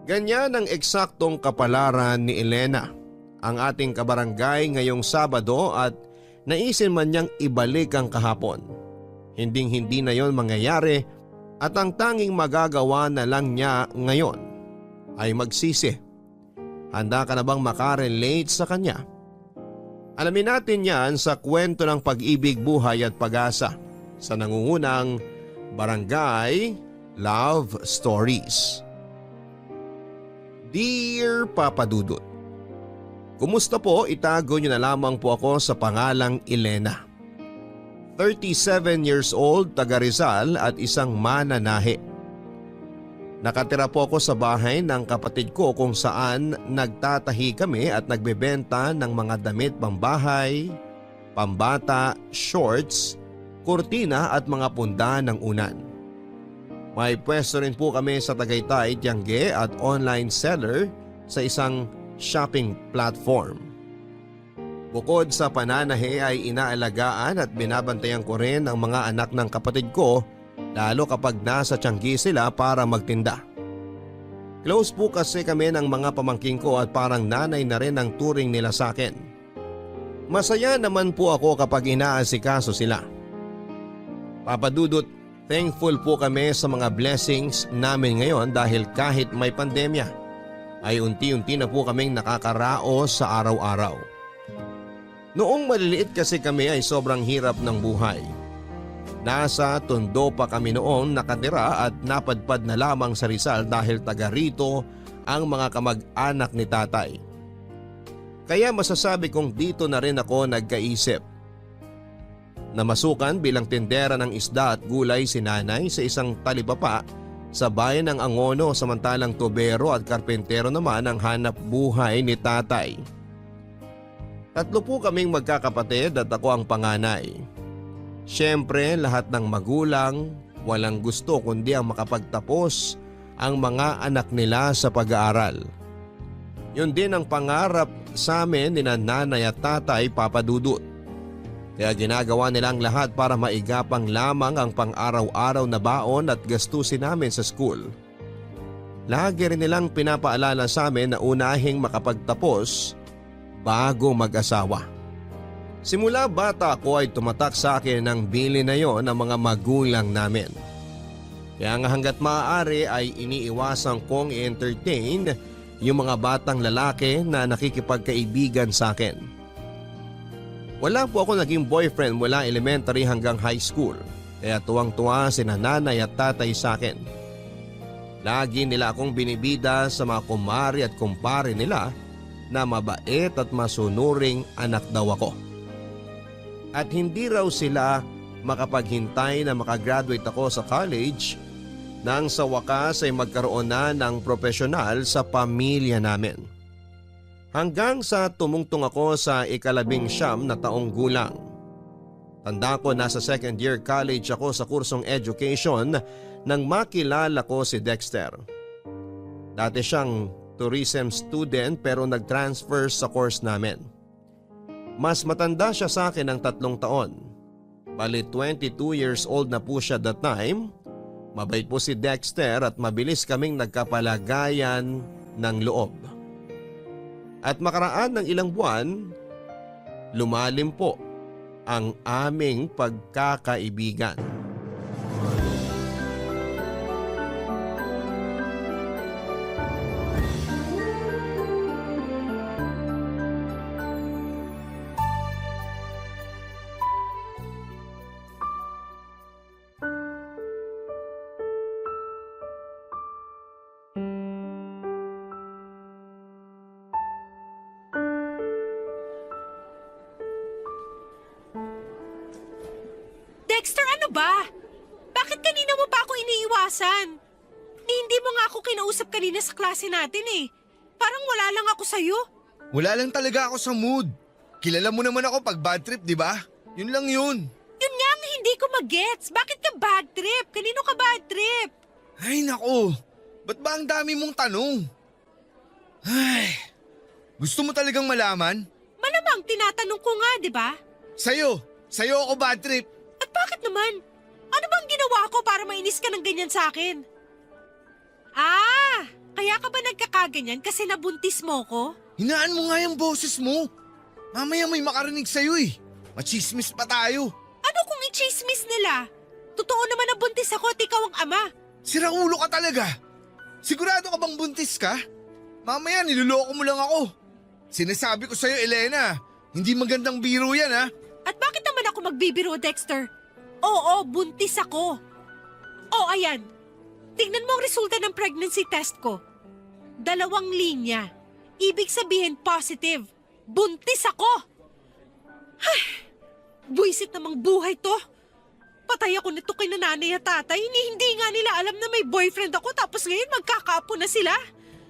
Ganyan ang eksaktong kapalaran ni Elena, ang ating kabarangay ngayong Sabado at naisin man niyang ibalik ang kahapon. Hinding-hindi na yon mangyayari at ang tanging magagawa na lang niya ngayon ay magsisi. Handa ka na bang makarelate sa kanya? Alamin natin yan sa kwento ng pag-ibig, buhay at pag-asa sa nangungunang Barangay Love Stories. Dear Papa Dudut, kumusta po? Itago niyo na lamang po ako sa pangalang Elena. 37 years old, taga Rizal at isang mananahi. Nakatira po ako sa bahay ng kapatid ko kung saan nagtatahi kami at nagbebenta ng mga damit pambahay, pambata, shorts, kurtina at mga punda ng unan. May pwesto rin po kami sa Tagaytay, Tiangge at online seller sa isang shopping platform. Bukod sa pananahi ay inaalagaan at binabantayan ko rin ang mga anak ng kapatid ko, lalo kapag nasa Tiangge sila para magtinda. Close po kasi kami ng mga pamangking ko at parang nanay na rin ang turing nila sa akin. Masaya naman po ako kapag inaasikaso sila. Papa Dudut, thankful po kami sa mga blessings namin ngayon dahil kahit may pandemya ay unti-unti na po kaming nakakaraos sa araw-araw. Noong maliliit kasi kami ay sobrang hirap ng buhay. Nasa Tondo pa kami noon nakatira at napadpad na lamang sa Rizal dahil taga rito ang mga kamag-anak ni tatay. Kaya masasabi kong dito na rin ako nagkaisip. Namasukan bilang tindera ng isda at gulay si nanay sa isang talipapa sa bayan ng Angono samantalang tubero at karpentero naman ang hanap buhay ni tatay. Tatlo po kaming magkakapatid at ako ang panganay. Siyempre lahat ng magulang walang gusto kundi ang makapagtapos ang mga anak nila sa pag-aaral. Yun din ang pangarap sa amin ni nanay at tatay, Papa Dudut. Kaya ginagawa nilang lahat para maigapang lamang ang pang-araw-araw na baon at gastusin namin sa school. Lagi rin nilang pinapaalala sa amin na unahing makapagtapos bago mag-asawa. Simula bata ako ay tumatak sa akin ang bili na yon ng mga magulang namin. Kaya nga hanggat maaari ay iniiwasan kong i-entertain yung mga batang lalaki na nakikipagkaibigan sa akin. Wala po ako naging boyfriend mula elementary hanggang high school, kaya tuwang-tuwa si nanay at tatay sa akin. Lagi nila akong binibida sa mga kumari at kumpare nila na mabait at masunuring anak daw ako. At hindi raw sila makapaghintay na makagraduate ako sa college nang sa wakas ay magkaroon na ng profesional sa pamilya namin. Hanggang sa tumungtong ako sa 19 na taong gulang. Tanda ko nasa second year college ako sa kursong education nang makilala ko si Dexter. Dati siyang tourism student pero nag-transfer sa course namin. Mas matanda siya sa akin ng 3 taon. Bali 22 years old na po siya that time. Mabait po si Dexter at mabilis kaming nagkapalagayan ng loob. At makaraan ng ilang buwan, lumalim po ang aming pagkakaibigan. Dexter, ano ba? Bakit kanina mo pa ako iniiwasan? Hindi mo nga ako kinausap kanina sa klase natin eh. Parang wala lang ako sa'yo. Wala lang talaga ako sa mood. Kilala mo naman ako pag bad trip, di ba? Yun lang yun. Yun nga ang hindi ko magets. Bakit ka bad trip? Kanino ka bad trip? Ay nako, ba't ba ang dami mong tanong? Ay, gusto mo talagang malaman? Malamang tinatanong ko nga, di ba? Sa'yo ako bad trip. At bakit naman? Ano bang ginawa ko para mainis ka ng ganyan sa akin? Kaya ka ba nagkakaganyan kasi nabuntis mo ko? Hinaan mo nga yung boses mo. Mamaya may makarinig sa'yo eh. Machismis pa tayo. Ano kung i-chismis nila? Totoo naman na buntis ako at ikaw ang ama. Siraulo ka talaga. Sigurado ka bang buntis ka? Mamaya niloloko mo lang ako. Sinasabi ko sa'yo, Elena, hindi magandang biro yan ha. At bakit naman ako magbibiro, Dexter? Oo, buntis ako. Oh, ayan. Tingnan mo ang resulta ng pregnancy test ko. 2 linya. Ibig sabihin positive. Buntis ako. Ay, buisit namang buhay to. Patay ako nito kay nanay at tatay. Hindi nga nila alam na may boyfriend ako tapos ngayon magkakaapo na sila.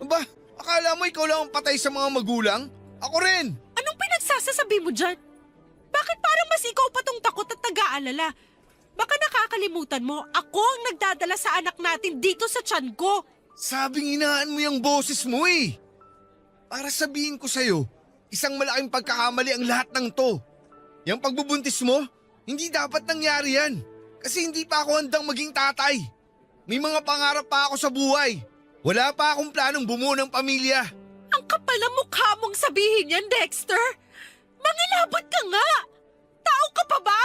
Aba, akala mo ikaw lang ang patay sa mga magulang? Ako rin. Anong pinagsasasabi mo dyan? Bakit parang mas ikaw pa tong takot at nag-aalala? Baka nakakalimutan mo, ako ang nagdadala sa anak natin dito sa tiyan ko. Sabing hinaan mo yung boses mo eh. Para sabihin ko sa'yo, isang malaking pagkakamali ang lahat ng to. Yung pagbubuntis mo, hindi dapat nangyari yan. Kasi hindi pa ako handang maging tatay. May mga pangarap pa ako sa buhay. Wala pa akong planong bumuo ng pamilya. Ang kapal na mukha mong sabihin yan, Dexter. Mangilabot ka nga. Tao ka pa ba?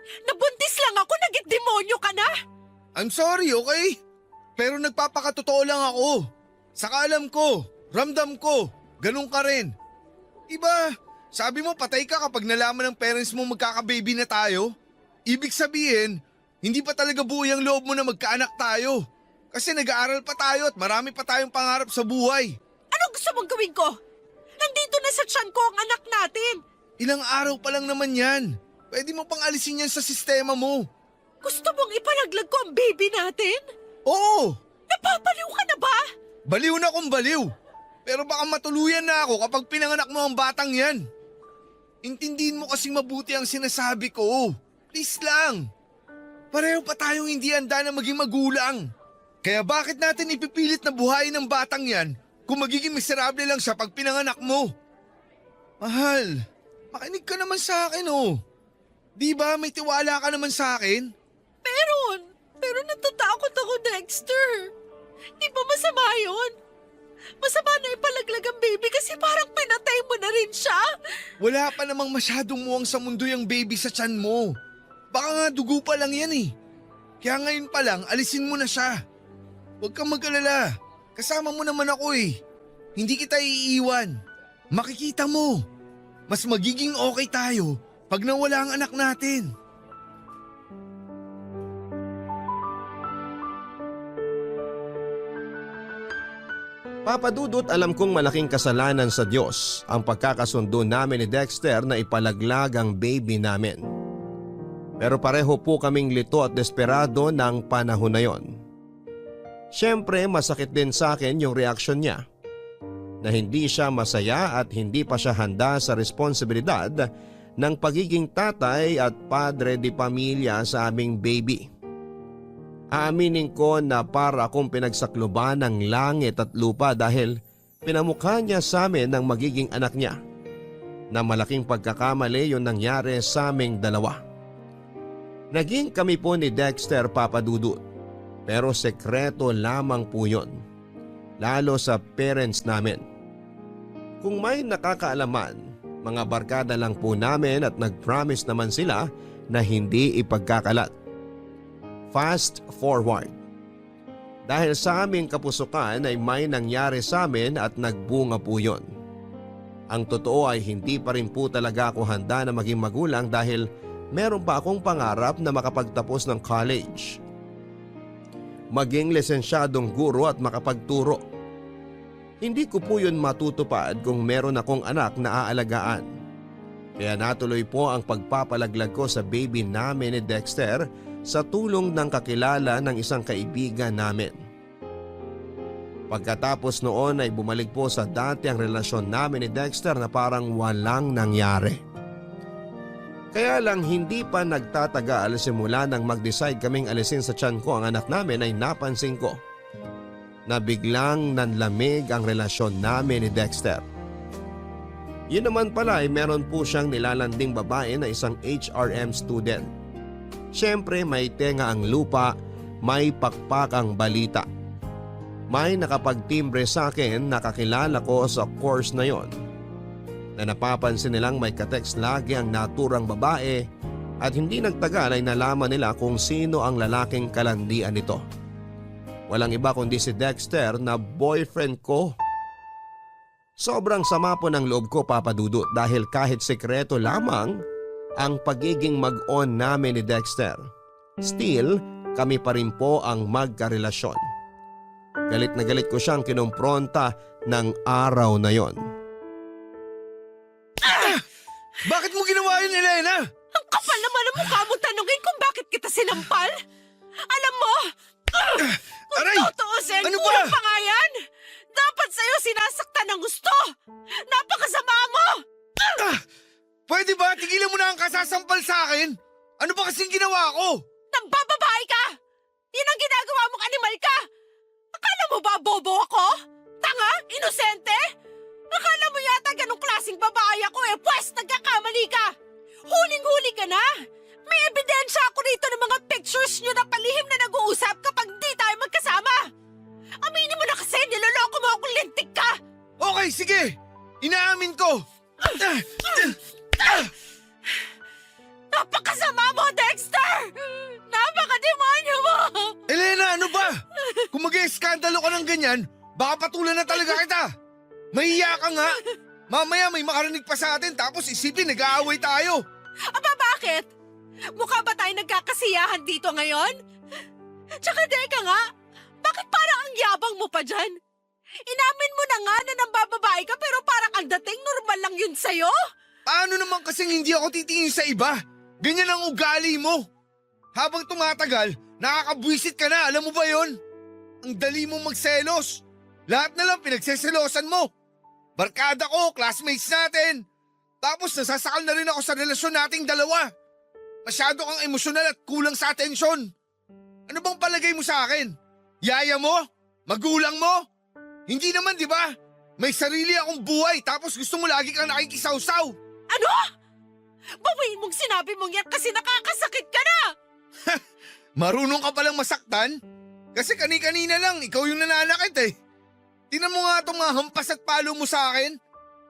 Nabuntis lang ako, naging demonyo ka na. I'm sorry, okay? Pero nagpapakatotoo lang ako. Saka alam ko, ramdam ko, ganun ka rin. Iba, sabi mo patay ka kapag nalaman ng parents mo magkaka-baby na tayo. Ibig sabihin, hindi pa talaga buo yung loob mo na magkaanak tayo. Kasi nag-aaral pa tayo at marami pa tayong pangarap sa buhay. Ano gusto mong gawin ko? Nandito na sa tiyan ko ang anak natin. Ilang araw pa lang naman yan. Pwede mo pang alisin yan sa sistema mo. Gusto mong ipalaglag ko ang baby natin? Oo! Napapaliw ka na ba? Baliw na kung baliw. Pero baka matuluyan na ako kapag pinanganak mo ang batang yan. Intindihin mo kasing mabuti ang sinasabi ko. Please lang. Pareho pa tayong hindi handa na maging magulang. Kaya bakit natin ipipilit na buhayin ng batang yan kung magiging miserable lang siya pag pinanganak mo? Mahal, makinig ka naman sa akin oh. Di ba may tiwala ka naman sa akin? Pero natatakot ako, Dexter. Di ba masama yun? Masama na ipalaglag ang baby kasi parang pinatay mo na rin siya. Wala pa namang masyadong muwang sa mundo yung baby sa tiyan mo. Baka nga dugo pa lang yan eh. Kaya ngayon pa lang, alisin mo na siya. Huwag kang mag-alala. Kasama mo naman ako eh. Hindi kita iiwan. Makikita mo. Mas magiging okay tayo pag nawala ang anak natin. Papa Dudut, alam kong malaking kasalanan sa Diyos ang pagkakasundo namin ni Dexter na ipalaglag ang baby namin. Pero pareho po kaming lito at desperado ng panahon na yon. Siyempre masakit din sa akin yung reaksyon niya na hindi siya masaya at hindi pa siya handa sa responsibilidad ng pagiging tatay at padre di pamilya sa aming baby. Aaminin ko na para akong pinagsakluban ng langit at lupa dahil pinamukha niya sa amin ng magiging anak niya. na malaking pagkakamali yung nangyari sa aming dalawa. Naging kami po ni Dexter, Papa Dudut, pero sekreto lamang po yun, lalo sa parents namin. Kung may nakakaalaman, mga barkada lang po namin at nag-promise naman sila na hindi ipagkakalat. Fast forward. Dahil sa aming kapusukan ay may nangyari sa amin at nagbunga po yun. Ang totoo ay hindi pa rin po talaga ako handa na maging magulang dahil meron pa akong pangarap na makapagtapos ng college. Maging lisensyadong guro at makapagturo. Hindi ko po yun matutupad kung meron akong anak na aalagaan. Kaya natuloy po ang pagpapalaglag ko sa baby namin ni Dexter sa tulong ng kakilala ng isang kaibigan namin. Pagkatapos noon ay bumalik po sa dati ang relasyon namin ni Dexter na parang walang nangyari. Kaya lang hindi pa nagtatagal simula nang mag-decide kaming alisin sa tiyan ko ang anak namin ay napansin ko na biglang nanlamig ang relasyon namin ni Dexter. Yun naman pala ay meron po siyang nilalanding babae na isang HRM student. Siyempre may tenga ang lupa, may pakpak ang balita. May nakapagtimbre sa akin na kakilala ko sa course na yon, na napapansin nilang may katext lagi ang naturang babae at hindi nagtagal ay nalaman nila kung sino ang lalaking kalandian nito. Walang iba kundi si Dexter na boyfriend ko. Sobrang sama po ng loob ko, Papa Dudut, dahil kahit sekreto lamang ang pagiging mag-on namin ni Dexter, still kami pa rin po ang magkarelasyon. Galit na galit ko siyang kinumpronta ng araw na yon. Bakit mo ginawa yun, Elena? Ang kapal naman ang mukha mo tanungin kung bakit kita sinampal. Alam mo, kung Aray! tutuusin, Ano ba? kulang pa nga yan. Dapat sa'yo sinasaktan ng gusto. Napakasama mo. Pwede ba tigilan mo na ang kasasampal sa akin? Ano ba kasing ginawa ko? Nambababae ka. Yan ang ginagawa mong animal ka. Akala mo ba bobo ako? Tanga? Inosente? Akala mo yata ganong klaseng babae ako pwes nagkakamali ka. Huling-huli ka na. May ebidensya ako rito ng mga pictures nyo na palihim na nag-uusap kapag di tayo magkasama. Aminin mo na kasi, niloloko mo akong lintik ka. Okay, sige. Inaamin ko. Napakasama mo, Dexter! Napakademonyo mo! Elena, ano ba? Kung mag-eskandalo ka ng ganyan, baka patulan na talaga kita. Mahiya ka nga. Mamaya may makarinig pa sa atin tapos isipin nag-aaway tayo. Aba, bakit? Mukha ba tayo nagkakasiyahan dito ngayon? Tsaka teka nga, bakit parang ang yabang mo pa dyan? Inamin mo na nga na nambababae ka pero parang ang dating normal lang yun sa'yo? Paano naman kasing hindi ako titingin sa iba? Ganyan ang ugali mo. Habang tumatagal, nakakabwisit ka na, alam mo ba yon? Ang dali mong magselos. Lahat na lang pinagseselosan mo. Barkada ko, classmates natin. Tapos nasasakal na rin ako sa relasyon nating dalawa. Masyado kang emosyonal at kulang sa atensyon. Ano bang palagay mo sa akin? Yaya mo? Magulang mo? Hindi naman, di ba? May sarili akong buhay tapos gusto mo lagi kang nakikisawsaw. Ano? Bawiin mong sinabi mong yan kasi nakakasakit ka na! Marunong ka palang masaktan? Kasi kani-kanina lang, ikaw yung nananakit eh. Tinan mo nga itong mga hampas at palo mo sa akin.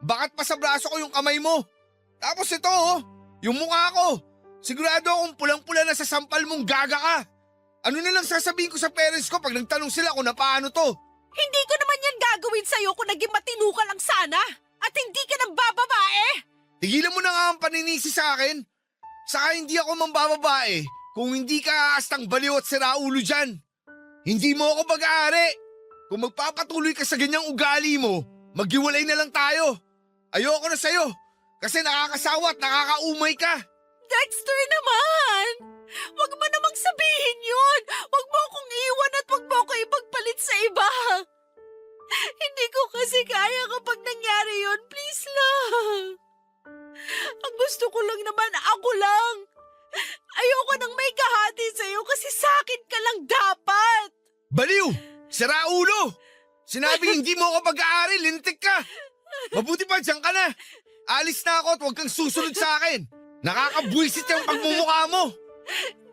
Bakit pa sa braso ko yung kamay mo? Tapos ito yung mukha ko. Sigurado akong pulang-pula na sa sampal mong gaga ka. Ano na lang sasabihin ko sa parents ko pag nagtanong sila kung na paano to? Hindi ko naman yan gagawin sa'yo kung naging matino ka lang sana. At hindi ka nang bababae. Tigilan mo na nga ang paninisi sa akin. Saka hindi ako mambababae kung hindi ka aastang baliw at siraulo dyan. Hindi mo ako pag-aari. Kung magpapatuloy ka sa ganyang ugali mo, maghiwalay na lang tayo. Ayoko na sa'yo kasi nakakasawa at nakakaumay ka. Dexter naman! Huwag mo namang sabihin yun! Huwag mo akong iwan at huwag mo ako ipagpalit sa iba! Hindi ko kasi kaya kapag nangyari yun, please lang! Ang gusto ko lang naman, ako lang! Ayoko nang may kahati sa'yo kasi sakit ka lang dapat! Baliw! Siraulo! Sinabing hindi mo ako pag-aari, lintik ka! Mabuti pa, dyan ka na! Alis na ako at huwag kang susunod sa akin. Nakakabwisit yung pagmumukha mo.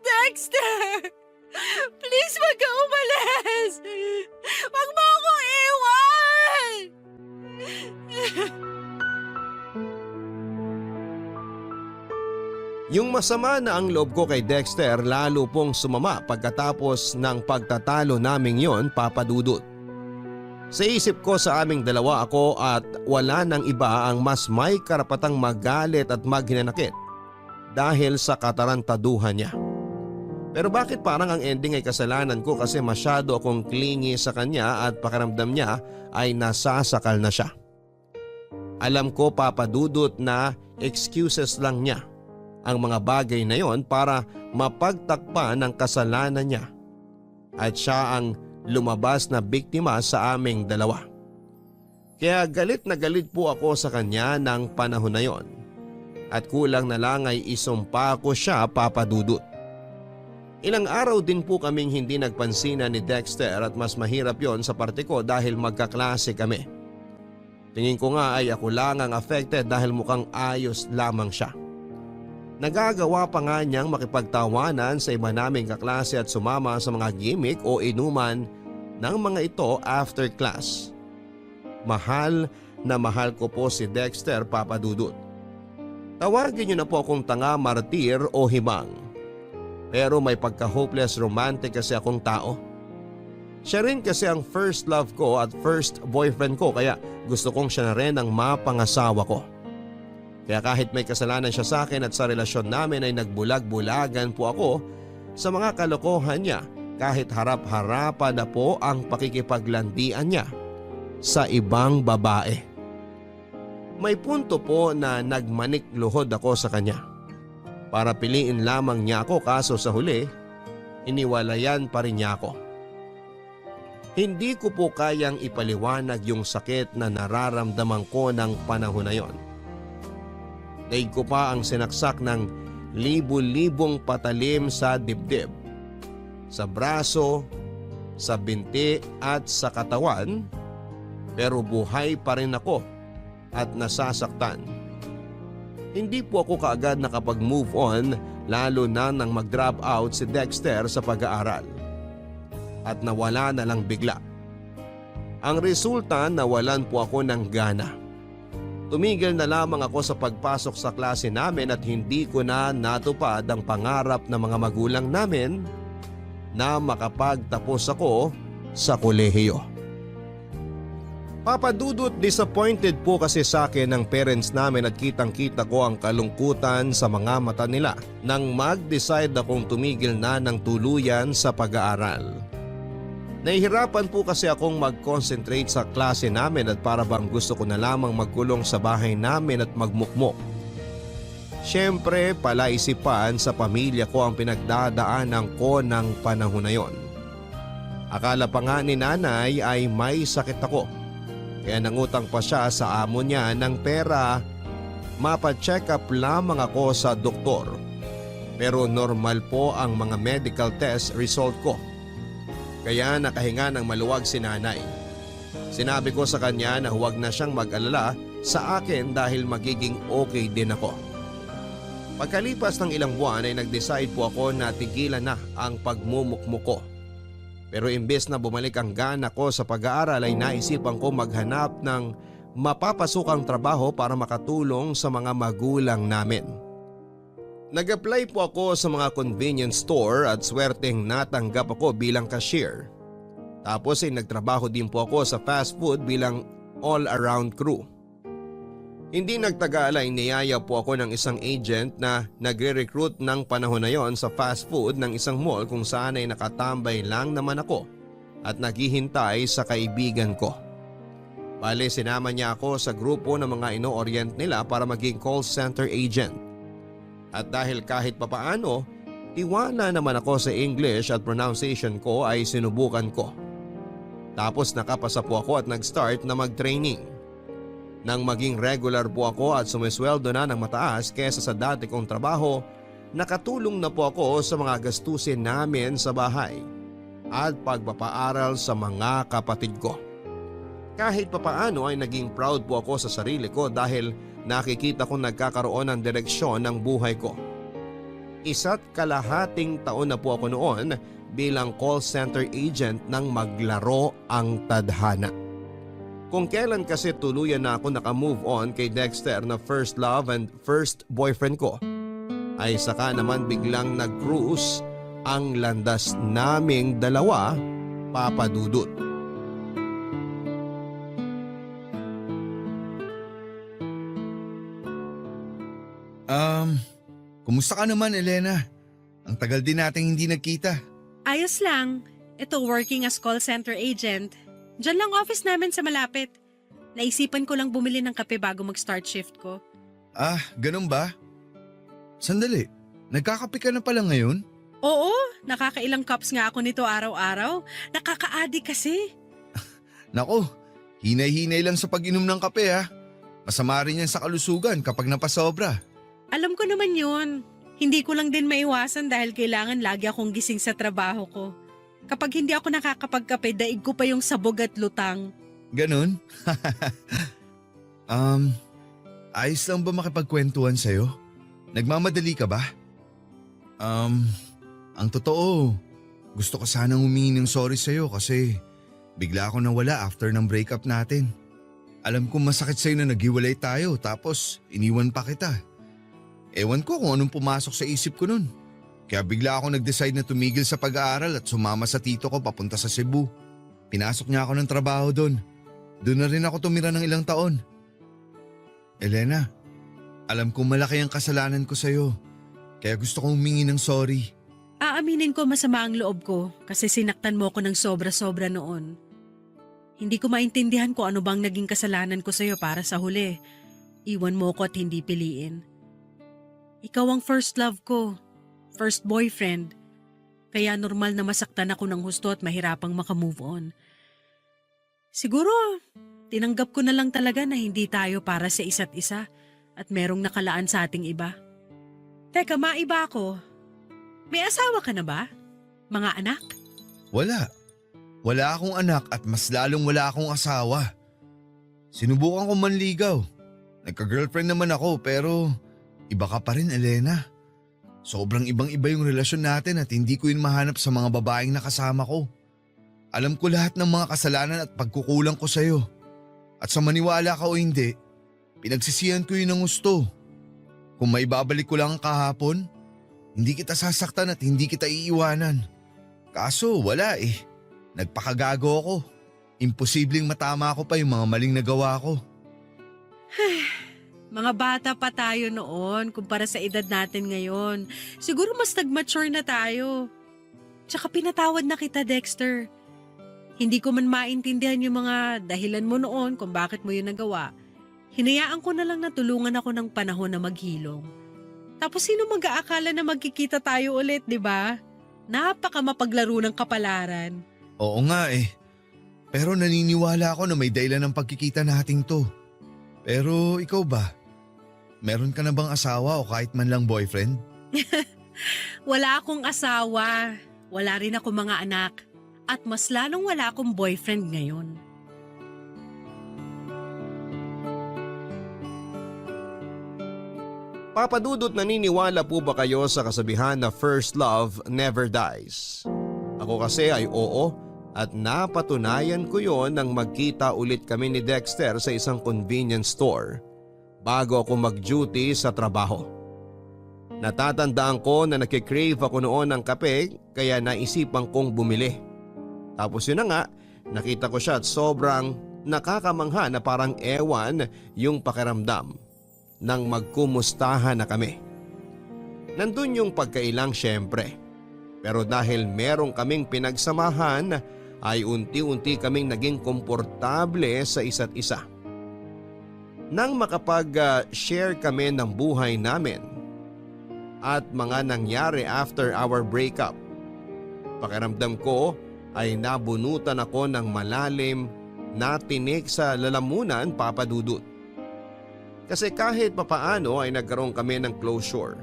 Dexter! Please, wag ka umalis! Wag mo akong iwan! Yung masama na ang loob ko kay Dexter lalo pong sumama pagkatapos ng pagtatalo naming yon, Papa Dudut. Sa isip ko sa aming dalawa ako at wala nang iba ang mas may karapatang magalit at maghinanakit dahil sa katarantaduhan niya. Pero bakit parang ang ending ay kasalanan ko kasi masyado akong clingy sa kanya at pakiramdam niya ay nasasakal na siya. Alam ko, Papa Dudut, na excuses lang niya ang mga bagay na yon para mapagtakpan ang kasalanan niya at siya ang lumabas na biktima sa aming dalawa. Kaya galit na galit po ako sa kanya ng panahon na yon at kulang na lang ay isumpa ko siya, Papa Dudut. Ilang araw din po kaming hindi nagpansinan ni Dexter at mas mahirap yon sa parte ko dahil magkaklase kami. Tingin ko nga ay ako lang ang affected dahil mukhang ayos lamang siya. Nagagawa pa nga niyang makipagtawanan sa iba naming kaklase at sumama sa mga gimmick o inuman ng mga ito after class. Mahal na mahal ko po si Dexter, Papa Dudut. Tawagin niyo na po akong tanga, martir o hibang. Pero may pagka-hopeless romantic kasi akong tao. Siya rin kasi ang first love ko at first boyfriend ko kaya gusto kong siya na rin ang mapangasawa ko. Kaya kahit may kasalanan siya sa akin at sa relasyon namin ay nagbulag-bulagan po ako sa mga kalokohan niya kahit harap-harapan na po ang pakikipaglandian niya sa ibang babae. May punto po na nagmanik-luhod ako sa kanya. Para piliin lamang niya ako kaso sa huli, iniwalayan pa rin niya ako. Hindi ko po kayang ipaliwanag yung sakit na nararamdaman ko ng panahon na yon. Daig ko pa ang sinaksak ng libu-libong patalim sa dibdib, sa braso, sa binti at sa katawan, pero buhay pa rin ako at nasasaktan. Hindi po ako kaagad nakapag-move on lalo na nang mag-drop out si Dexter sa pag-aaral. At nawala na lang bigla. Ang resulta, nawalan po ako ng gana. Tumigil na lamang ako sa pagpasok sa klase namin at hindi ko na natupad ang pangarap ng mga magulang namin na makapagtapos ako sa kolehiyo. Papa Dudut, disappointed po kasi sa akin ng parents namin at kitang-kita ko ang kalungkutan sa mga mata nila nang mag-decide akong tumigil na ng tuluyan sa pag-aaral. Nahihirapan po kasi akong mag-concentrate sa klase namin at para bang gusto ko na lamang magkulong sa bahay namin at magmukmok. Siyempre, palaisipan sa pamilya ko ang pinagdadaanan ko ng panahon na yon. Akala pa nga ni nanay ay may sakit ako. Kaya nangutang pa siya sa amo niya ng pera. Mapa-check up lamang ako sa doktor. Pero normal po ang mga medical test result ko. Kaya nakahinga ng maluwag si nanay. Sinabi ko sa kanya na huwag na siyang mag-alala sa akin dahil magiging okay din ako. Pagkalipas ng ilang buwan ay nag-decide po ako na tigilan na ang pagmumukmuk ko. Pero imbes na bumalik ang gana ko sa pag-aaral ay naisipan ko maghanap ng mapapasukang trabaho para makatulong sa mga magulang namin. Nag-apply po ako sa mga convenience store at swerteng natanggap ako bilang cashier. Tapos ay nagtrabaho din po ako sa fast food bilang all-around crew. Hindi nagtagal ay niyaya po ako ng isang agent na nagre-recruit ng panahon na yon sa fast food ng isang mall kung saan ay nakatambay lang naman ako at naghihintay sa kaibigan ko. Bale, sinama niya ako sa grupo ng mga ino-orient nila para maging call center agent. At dahil kahit papaano, tiwala naman ako sa English at pronunciation ko ay sinubukan ko. Tapos nakapasa po ako at nag-start na mag-training. Nang maging regular po ako at sumisweldo na ng mataas kesa sa dati kong trabaho, nakatulong na po ako sa mga gastusin namin sa bahay at pagpapaaral sa mga kapatid ko. Kahit papaano ay naging proud po ako sa sarili ko dahil nakikita ko nagkakaroon ng direksyon ng buhay ko. 1.5 taon na po ako noon bilang call center agent ng Maglaro ang Tadhana. Kung kailan kasi tuluyan na ako naka-move on kay Dexter na first love and first boyfriend ko, ay saka naman biglang nag-cruise ang landas naming dalawa, Papa Dudut. Kumusta ka naman, Elena? Ang tagal din nating hindi nagkita. Ayos lang. Ito working as call center agent. Diyan lang office namin sa malapit. Naisipan ko lang bumili ng kape bago mag-start shift ko. Ah, ganun ba? Sandali, nagkakape ka na pala ngayon? Oo, nakakailang cups nga ako nito araw-araw. Nakaka-addict kasi. Nako, hinay-hinay lang sa pag-inom ng kape ha. Masama rin yan sa kalusugan kapag napasobra. Alam ko naman yun. Hindi ko lang din maiwasan dahil kailangan lagi akong gising sa trabaho ko. Kapag hindi ako nakakapagkape, daig ko pa yung sabog at lutang. Ganun? Ayos lang ba makipagkwentuhan sa'yo? Nagmamadali ka ba? Ang totoo, gusto ko sanang humingi ng sorry sa'yo kasi bigla ako nawala after ng breakup natin. Alam kong masakit sa'yo na naghiwalay tayo tapos iniwan pa kita. Ewan ko kung anong pumasok sa isip ko nun. Kaya bigla ako nag-decide na tumigil sa pag-aaral at sumama sa tito ko papunta sa Cebu. Pinasok niya ako ng trabaho doon. Doon na rin ako tumira ng ilang taon. Elena, alam kong malaki ang kasalanan ko sa'yo. Kaya gusto kong humingi ng sorry. Aaminin ko masama ang loob ko kasi sinaktan mo ko ng sobra-sobra noon. Hindi ko maintindihan kung ano bang naging kasalanan ko sa'yo para sa huli. Iwan mo ko at hindi piliin. Ikaw ang first love ko, first boyfriend. Kaya normal na masaktan ako ng husto at mahirapang makamove on. Siguro, tinanggap ko na lang talaga na hindi tayo para sa isa't isa at merong nakalaan sa ating iba. Teka, maiba ako. May asawa ka na ba? Mga anak? Wala. Wala akong anak at mas lalong wala akong asawa. Sinubukan ko manligaw. Nagka-girlfriend naman ako pero iba ka pa rin, Elena. Sobrang ibang-iba yung relasyon natin at hindi ko yun mahanap sa mga babaeng nakasama ko. Alam ko lahat ng mga kasalanan at pagkukulang ko sa'yo. At sa maniwala ka o hindi, pinagsisihan ko yun ng gusto. Kung may babalik ko lang ang kahapon, hindi kita sasaktan at hindi kita iiwanan. Kaso wala eh. Nagpakagago ako. Imposibleng matama ko pa yung mga maling nagawa ko. Mga bata pa tayo noon kumpara sa edad natin ngayon. Siguro mas nag-mature na tayo. Tsaka pinatawad na kita, Dexter. Hindi ko man maintindihan yung mga dahilan mo noon kung bakit mo yun nagawa. Hinayaan ko na lang na tulungan ako ng panahon na maghilom. Tapos sino mag-aakala na magkikita tayo ulit, di ba? Napaka mapaglaro ng kapalaran. Oo nga eh. Pero naniniwala ako na may dahilan ng pagkikita nating to. Pero ikaw ba? Meron ka na bang asawa o kahit man lang boyfriend? Wala akong asawa. Wala rin ako mga anak. At mas lalong wala akong boyfriend ngayon. Papa Dudut, naniniwala po ba kayo sa kasabihan na first love never dies? Ako kasi ay oo at napatunayan ko yon nang magkita ulit kami ni Dexter sa isang convenience store bago ako mag-duty sa trabaho. Natatandaan ko na nakikrave ako noon ng kape kaya naisipan kong bumili. Tapos yun na nga, nakita ko siya at sobrang nakakamangha na parang ewan yung pakiramdam nang magkumustahan na kami. Nandun yung pagkailang syempre. Pero dahil merong kaming pinagsamahan ay unti-unti kaming naging komportable sa isa't isa. Nang makapag-share kami ng buhay namin at mga nangyari after our breakup, pakiramdam ko ay nabunutan ako ng malalim na tinik sa lalamunan, Papa Dudut. Kasi kahit papaano ay nagkaroon kami ng closure.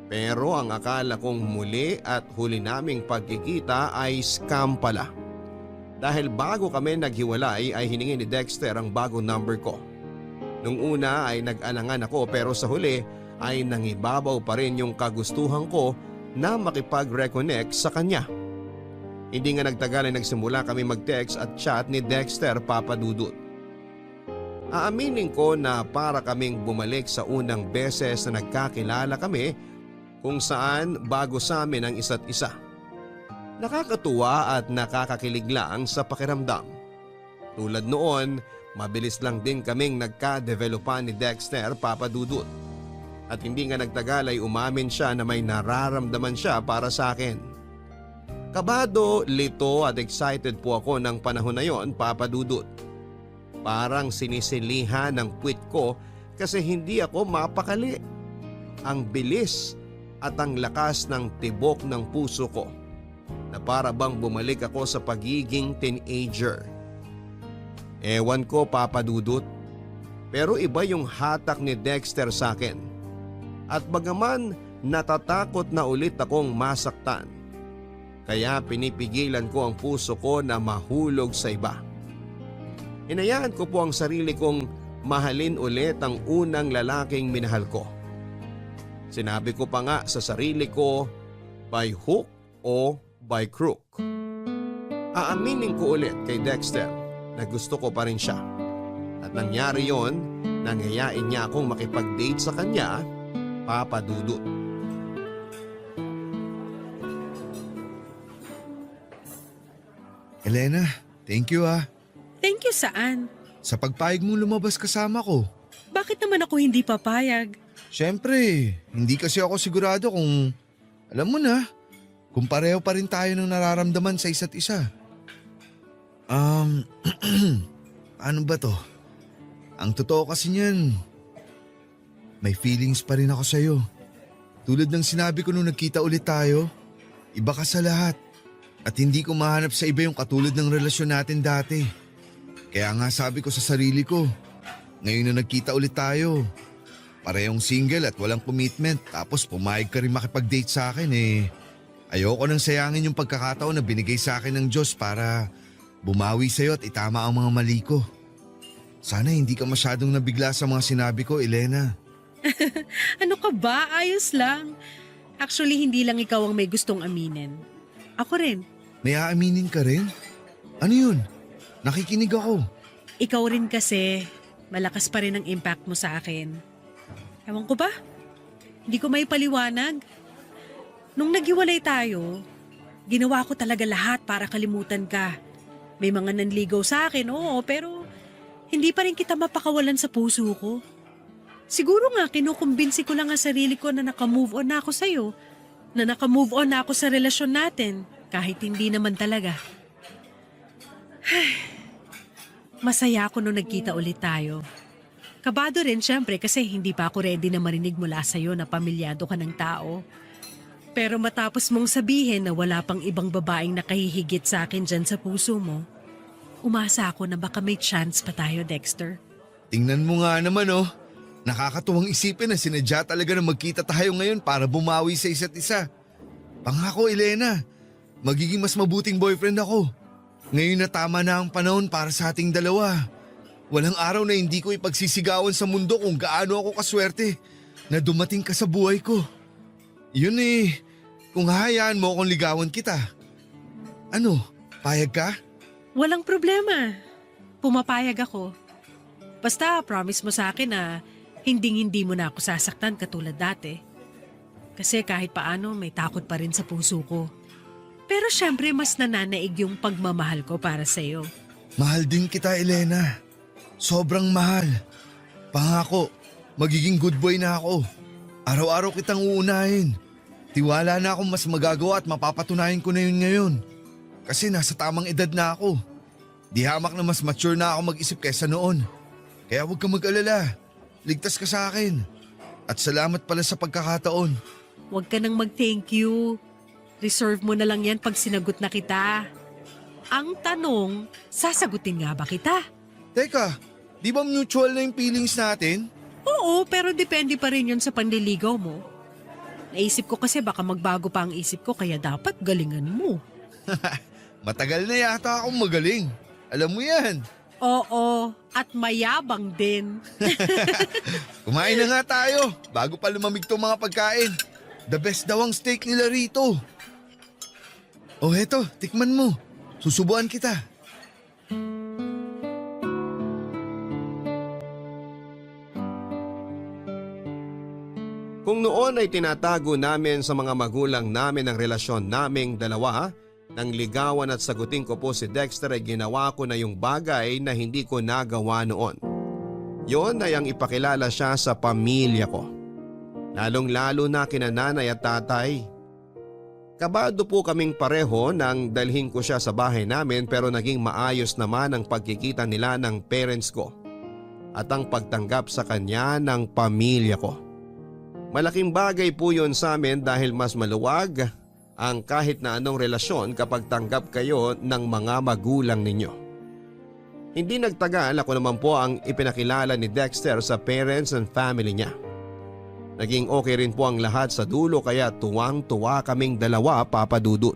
Pero ang akala kong muli at huli naming pagkikita ay scam pala. Dahil bago kami naghiwalay ay hiningi ni Dexter ang bagong number ko. Nung una ay nag-alangan ako pero sa huli ay nangibabaw pa rin yung kagustuhan ko na makipag-reconnect sa kanya. Hindi nga nagtagal ay nagsimula kami mag-text at chat ni Dexter, Papa Dudut. Aaminin ko na para kaming bumalik sa unang beses na nagkakilala kami kung saan bago sa amin ang isa't isa. Nakakatuwa at nakakakilig lang sa pakiramdam. Tulad noon, mabilis lang din kaming nagka-developan ni Dexter, Papa Dudut. At hindi nga nagtagal ay umamin siya na may nararamdaman siya para sa akin. Kabado, lito at excited po ako ng panahon na yon, Papa Dudut. Parang sinisilihan ng puwit ko kasi hindi ako mapakali. Ang bilis at ang lakas ng tibok ng puso ko na para bang bumalik ako sa pagiging teenager. Ewan ko, Papa Dudut, pero iba yung hatak ni Dexter sa akin. At bagaman natatakot na ulit akong masaktan, kaya pinipigilan ko ang puso ko na mahulog sa iba. Hinayaan ko po ang sarili kong mahalin ulit ang unang lalaking minahal ko. Sinabi ko pa nga sa sarili ko, by hook o by crook. Aaminin ko ulit kay Dexter na gusto ko pa rin siya. At nangyari yon, nangyayain niya akong makipag-date sa kanya, Papa Dudut. Elena, thank you ah. Thank you saan? Sa pagpayag mong lumabas kasama ko. Bakit naman ako hindi papayag? Siyempre, hindi kasi ako sigurado kung, alam mo na, kung pareho pa rin tayo ng nararamdaman sa isa't isa. Ano ba to? Ang totoo kasi niyan, may feelings pa rin ako sa'yo. Tulad ng sinabi ko nung nagkita ulit tayo, iba ka sa lahat. At hindi ko mahanap sa iba yung katulad ng relasyon natin dati. Kaya nga sabi ko sa sarili ko, ngayon na nagkita ulit tayo, parehong single at walang commitment, tapos pumayag ka rin makipag-date sa akin ayoko nang sayangin yung pagkakataon na binigay sa akin ng Diyos para bumawi sa'yo at itama ang mga mali ko. Sana hindi ka masyadong nabigla sa mga sinabi ko, Elena. Ano ka ba? Ayos lang. Actually, hindi lang ikaw ang may gustong aminin. Ako rin. May aaminin ka rin? Ano yun? Nakikinig ako. Ikaw rin kasi, malakas pa rin ang impact mo sa akin. Ewan ko ba? Hindi ko may paliwanag. Nung naghiwalay tayo, ginawa ko talaga lahat para kalimutan ka. May mga nanligaw sa akin, oo, pero hindi pa rin kita mapakawalan sa puso ko. Siguro nga kinukumbinsi ko lang ang sarili ko na nakamove on na ako sa'yo, na nakamove on na ako sa relasyon natin, kahit hindi naman talaga. Masaya ako nung nagkita ulit tayo. Kabado rin syempre kasi hindi pa ako ready na marinig mula sa'yo na pamilyado ka ng tao. Pero matapos mong sabihin na wala pang ibang babaeng nakahihigit sa akin dyan sa puso mo, umasa ako na baka may chance pa tayo, Dexter. Tingnan mo nga naman oh. Nakakatuwang isipin na sinadya talaga na magkita tayo ngayon para bumawi sa isa't isa. Pangako, Elena, magiging mas mabuting boyfriend ako. Ngayon na tama na ang panahon para sa ating dalawa. Walang araw na hindi ko ipagsisigawan sa mundo kung gaano ako kaswerte na dumating ka sa buhay ko. Yun kung hahayaan mo akong ligawan kita. Ano, payag ka? Walang problema. Pumapayag ako. Basta promise mo sa akin na hindi mo na ako sasaktan katulad dati. Kasi kahit paano may takot pa rin sa puso ko. Pero syempre mas nananaig yung pagmamahal ko para sa'yo. Mahal din kita, Elena. Sobrang mahal. Pangako, magiging good boy na ako. Araw-araw kitang uunahin. Tiwala na akong mas magagawa at mapapatunayan ko na yun ngayon. Kasi nasa tamang edad na ako. Di hamak na mas mature na ako mag-isip kaysa noon. Kaya huwag kang mag-alala. Ligtas ka sa akin. At salamat pala sa pagkakataon. Huwag ka nang mag-thank you. Reserve mo na lang yan pag sinagot na kita. Ang tanong, sasagutin nga ba kita? Teka, di ba mutual na yung feelings natin? Oo, pero depende pa rin yun sa panliligaw mo. Naisip ko kasi baka magbago pa ang isip ko kaya dapat galingan mo. Matagal na yata akong magaling. Alam mo yan. Oo, at mayabang din. Kumain na nga tayo bago pa lumamig tong mga pagkain. The best daw ang steak nila rito. Oh, heto, tikman mo. Susubuan kita. Kung noon ay tinatago namin sa mga magulang namin ang relasyon naming dalawa, nang ligawan at sagutin ko po si Dexter ay ginawa ko na yung bagay na hindi ko nagawa noon. Yon ay ang ipakilala siya sa pamilya ko. Lalong-lalo na kina nanay at tatay. Kabado po kaming pareho nang dalhin ko siya sa bahay namin pero naging maayos naman ang pagkikita nila ng parents ko at ang pagtanggap sa kanya ng pamilya ko. Malaking bagay po yun sa amin dahil mas maluwag ang kahit na anong relasyon kapag tanggap kayo ng mga magulang ninyo. Hindi nagtagal ako naman po ang ipinakilala ni Dexter sa parents and family niya. Naging okay rin po ang lahat sa dulo kaya tuwang-tuwa kaming dalawa, Papa Dudut.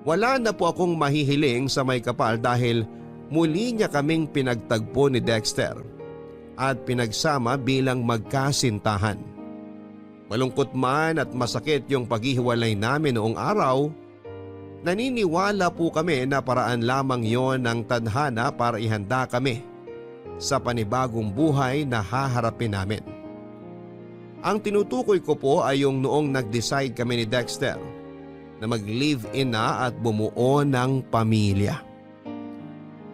Wala na po akong mahihiling sa may kapal dahil muli niya kaming pinagtagpo ni Dexter at pinagsama bilang magkasintahan. Malungkot man at masakit yung paghihiwalay namin noong araw, naniniwala po kami na paraan lamang yon ng tadhana para ihanda kami sa panibagong buhay na haharapin namin. Ang tinutukoy ko po ay yung noong nag-decide kami ni Dexter na mag-live-in na at bumuo ng pamilya.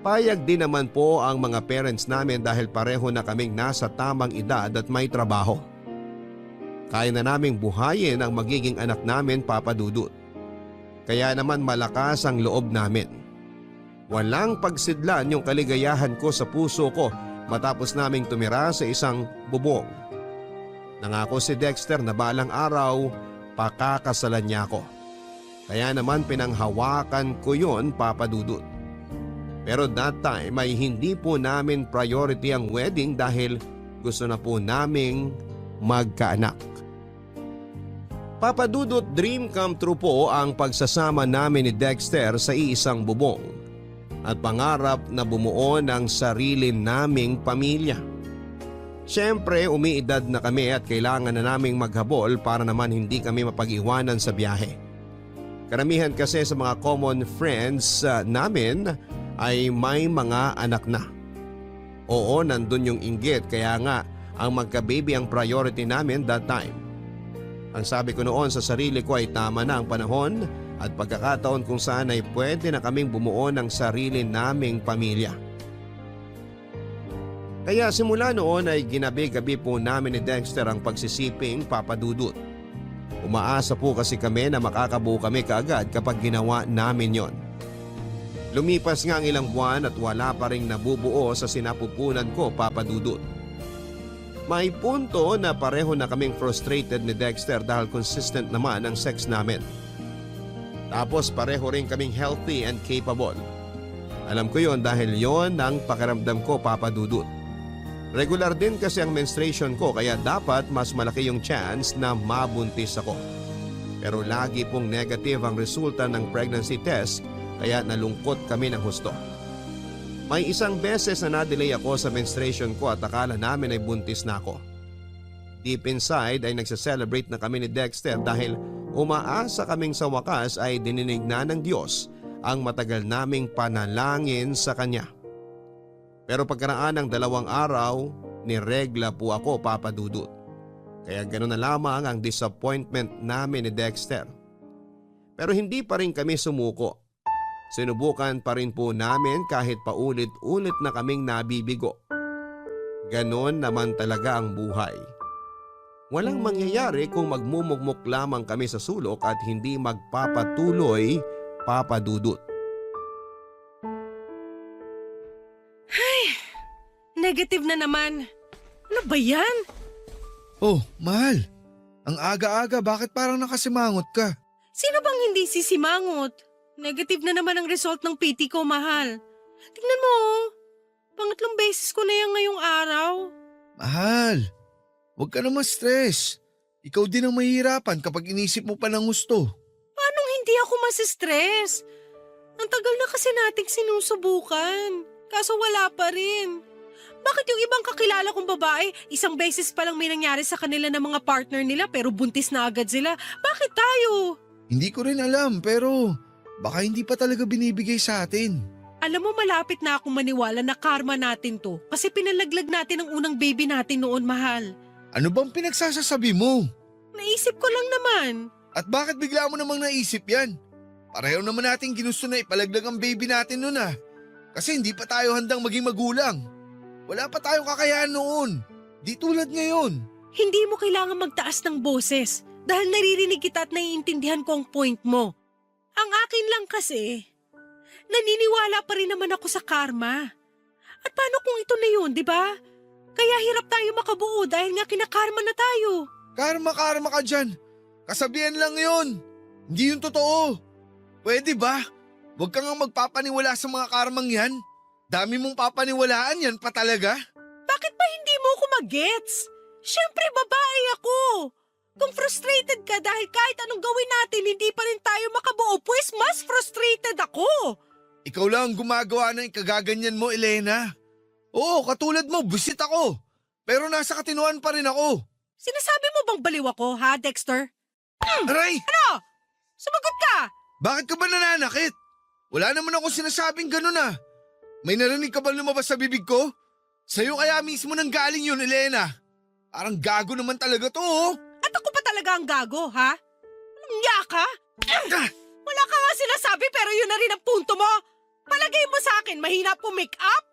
Payag din naman po ang mga parents namin dahil pareho na kaming nasa tamang edad at may trabaho. Kaya na naming buhayin ang magiging anak namin, Papa Dudut. Kaya naman malakas ang loob namin. Walang pagsidlan yung kaligayahan ko sa puso ko matapos naming tumira sa isang bubong. Nangako si Dexter na balang araw pakakasalan niya ako. Kaya naman pinanghawakan ko yon, Papa Dudut. Pero that time ay hindi po namin priority ang wedding dahil gusto na po naming magkaanak. Papa Dudut, dream come true po ang pagsasama namin ni Dexter sa iisang bubong at pangarap na bumuo ng sarili naming pamilya. Siyempre umiidad na kami at kailangan na naming maghabol para naman hindi kami mapag-iwanan sa biyahe. Karamihan kasi sa mga common friends namin ay may mga anak na. Oo, nandun yung inggit kaya nga ang magka-baby ang priority namin that time. Ang sabi ko noon sa sarili ko ay tama na ang panahon at pagkakataon kung saan ay pwede na kaming bumuo ng sarili naming pamilya. Kaya simula noon ay ginabi-gabi po namin ni Dexter ang pagsisiping, Papa Dudut. Umaasa po kasi kami na makakabuo kami kaagad kapag ginawa namin yon. Lumipas nga ang ilang buwan at wala pa ring nabubuo sa sinapupunan ko, Papa Dudut. May punto na pareho na kaming frustrated ni Dexter dahil consistent naman ang sex namin. Tapos pareho rin kaming healthy and capable. Alam ko yon dahil yon ang pakiramdam ko, Papa Dudut. Regular din kasi ang menstruation ko kaya dapat mas malaki yung chance na mabuntis ako. Pero lagi pong negative ang resulta ng pregnancy test kaya nalungkot kami ng husto. May isang beses na na-delay ako sa menstruation ko at akala namin ay buntis na ako. Deep inside ay nagsa-celebrate na kami ni Dexter dahil umaasa kaming sa wakas ay dininig na ng Diyos ang matagal naming panalangin sa Kanya. Pero pagkaraan ng 2 araw, niregla po ako, Papa Dudut. Kaya gano'n na lamang ang disappointment namin ni Dexter. Pero hindi pa rin kami sumuko. Sinubukan pa rin po namin kahit paulit-ulit na kaming nabibigo. Ganon naman talaga ang buhay. Walang mangyayari kung magmumukmuk lamang kami sa sulok at hindi magpapatuloy, Papa Dudut. Negative na naman. Ano ba yan? Oh, mahal. Ang aga-aga, bakit parang nakasimangot ka? Sino bang hindi sisimangot? Negative na naman ang result ng PT ko, mahal. Tingnan mo, pangatlong beses ko na yan ngayong araw. Mahal, huwag ka naman stress. Ikaw din ang mahihirapan kapag inisip mo pa ng gusto. Paano hindi ako masistress? Ang tagal na kasi nating sinusubukan. Kaso wala pa rin. Bakit yung ibang kakilala kong babae, isang beses pa lang may nangyari sa kanila ng mga partner nila pero buntis na agad sila? Bakit tayo? Hindi ko rin alam pero baka hindi pa talaga binibigay sa atin. Alam mo, malapit na akong maniwala na karma natin to kasi pinalaglag natin ang unang baby natin noon, mahal. Ano bang pinagsasasabi mo? Naisip ko lang naman. At bakit bigla mo namang naisip yan? Pareho naman natin ginusto na ipalaglag ang baby natin noon Kasi hindi pa tayo handang maging magulang. Wala pa tayong kakayahan noon. Di tulad ngayon. Hindi mo kailangan magtaas ng boses dahil naririnig kita at naiintindihan ko ang point mo. Ang akin lang kasi, naniniwala pa rin naman ako sa karma. At paano kung ito na yun, di ba? Kaya hirap tayo makabuo dahil nga kinakarma na tayo. Karma ka dyan. Kasabihan lang yun. Hindi yun totoo. Pwede ba? Huwag ka nga magpapaniwala sa mga karmang yan. Dami mong papaniwalaan yan pa talaga. Bakit ba hindi mo ako mag-gets? Siyempre babae ako. Kung frustrated ka dahil kahit anong gawin natin hindi pa rin tayo makabuo, pues mas frustrated ako. Ikaw lang ang gumagawa ng ikagaganyan mo, Elena. Oo, katulad mo, busit ako. Pero nasa katinuan pa rin ako. Sinasabi mo bang baliw ako, ha, Dexter? Aray! Ano? Sumagot ka! Bakit ka ba nananakit? Wala naman ako sinasabing ganun May narinig ka ba lumabas sa bibig ko? Sa'yo kaya mismo nang galing yun, Elena. Parang gago naman talaga to, At ako pa talaga ang gago, ha? Niya ka? Wala ka nga sinasabi pero yun na rin ang punto mo. Palagay mo sa akin, mahina po make up?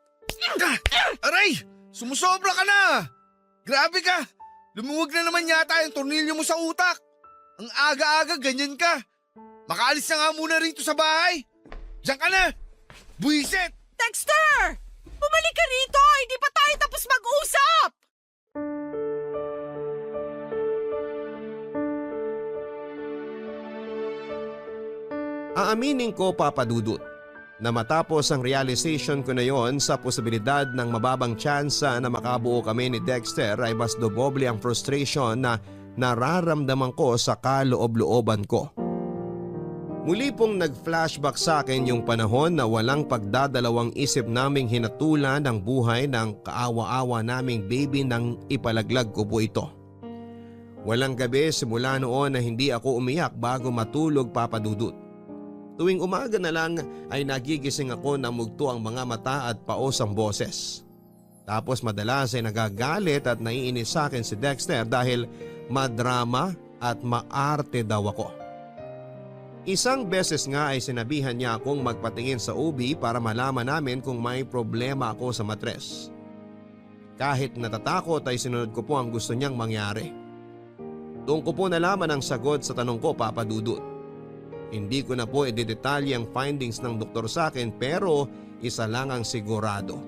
Aray! Sumusobra ka na! Grabe ka! Lumuwag na naman yata yung tornilyo mo sa utak. Ang aga-aga, ganyan ka. Makaalis na nga muna rito sa bahay. Diyan ka na! Buisit! Dexter! Bumalik ka rito! Hindi pa tayo tapos mag-usap! Aaminin ko, Papa Dudut, na matapos ang realization ko na yon sa posibilidad ng mababang tsansa na makabuo kami ni Dexter ay mas doboble ang frustration na nararamdaman ko sa kaloob-looban ko. Muli pong nag-flashback sa akin yung panahon na walang pagdadalawang isip naming hinatulan ang buhay ng kaawa-awa naming baby nang ipalaglag ko po ito. Walang gabi simula noon na hindi ako umiyak bago matulog, Papa Dudut. Tuwing umaga na lang ay nagigising ako na mugto ang mga mata at paos ang boses. Tapos madalas ay nagagalit at naiinis sa akin si Dexter dahil madrama at maarte daw ako. Isang beses nga ay sinabihan niya akong magpatingin sa OB para malaman namin kung may problema ako sa matres. Kahit natatakot ay sinunod ko po ang gusto niyang mangyari. Doon ko po nalaman ang sagot sa tanong ko, Papa Dudut. Hindi ko na po idedetalye ang findings ng doktor sa akin pero isa lang ang sigurado.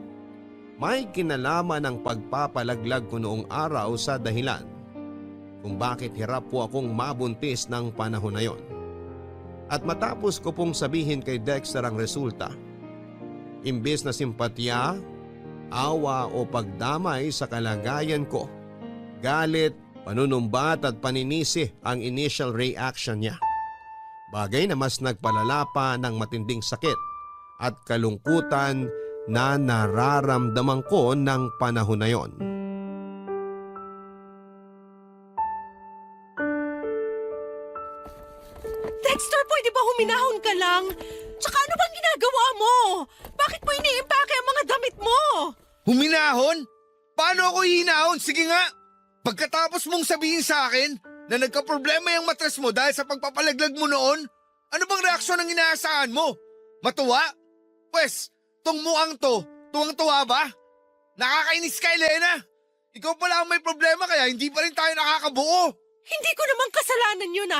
May kinalaman ang pagpapalaglag ko noong araw sa dahilan kung bakit hirap po akong mabuntis ng panahon na yon. At matapos ko pong sabihin kay Dexter ang resulta, imbes na simpatya, awa o pagdamay sa kalagayan ko, galit, panunumbat at paninisi ang initial reaction niya. Bagay na mas nagpalala pa ng matinding sakit at kalungkutan na nararamdaman ko ng panahon na yon. Dexter, pwede ba huminahon ka lang? Tsaka ano bang ginagawa mo? Bakit mo iniimpake ang mga damit mo? Huminahon? Paano ako hihinahon? Sige nga! Pagkatapos mong sabihin sa akin na nagka-problema yung matres mo dahil sa pagpapalaglag mo noon, ano bang reaksyon ang inaasahan mo? Matuwa? Pwes, tong mukhang to, tuwang-tuwa ba? Nakakainis ka, Elena! Ikaw pala ang may problema kaya hindi pa rin tayo nakakabuo. Hindi ko naman kasalanan yun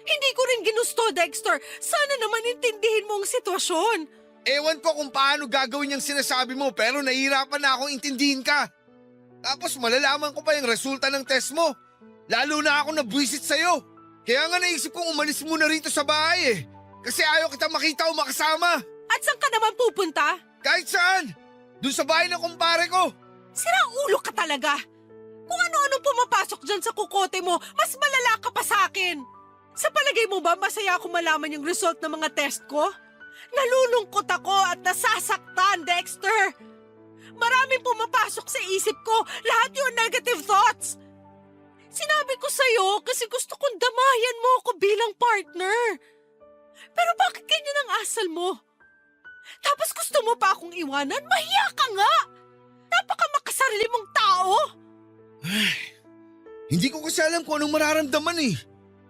Hindi ko rin ginusto, Dexter. Sana naman intindihin mo ang sitwasyon. Ewan ko kung paano gagawin yung sinasabi mo pero nahihirapan na akong intindihin ka. Tapos malalaman ko pa yung resulta ng test mo. Lalo na ako nabwisit sa'yo. Kaya nga naisip kong umalis muna rito sa bahay Kasi ayaw kita makita o makasama. At saan ka naman pupunta? Kahit saan. Doon sa bahay ng kumpare ko. Sirang ulo ka talaga. Kung ano-anong pumapasok dyan sa kukote mo, mas malala ka pa sa akin. Sa palagay mo ba masaya ako malaman yung result ng mga test ko? Nalulungkot ako at nasasaktan, Dexter. Maraming pumapasok sa isip ko, lahat yung negative thoughts. Sinabi ko sa'yo kasi gusto kong damayan mo ako bilang partner. Pero bakit ganyan ang asal mo? Tapos gusto mo pa akong iwanan? Mahiya ka nga! Napaka makasarili mong tao! Hindi ko kasi alam kung anong mararamdaman eh.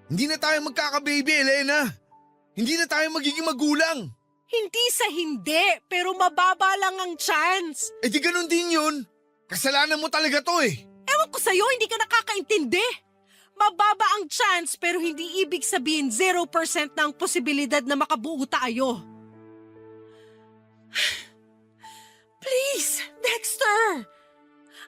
Hindi na tayo magkaka-baby, Elena. Hindi na tayo magiging magulang. Hindi sa hindi, pero mababa lang ang chance. Eh di ganun din yun. Kasalanan mo talaga to eh. Ewan ko sa'yo, hindi ka nakakaintindi. Mababa ang chance pero hindi ibig sabihin 0% na ang posibilidad na makabuo tayo. Please, Dexter!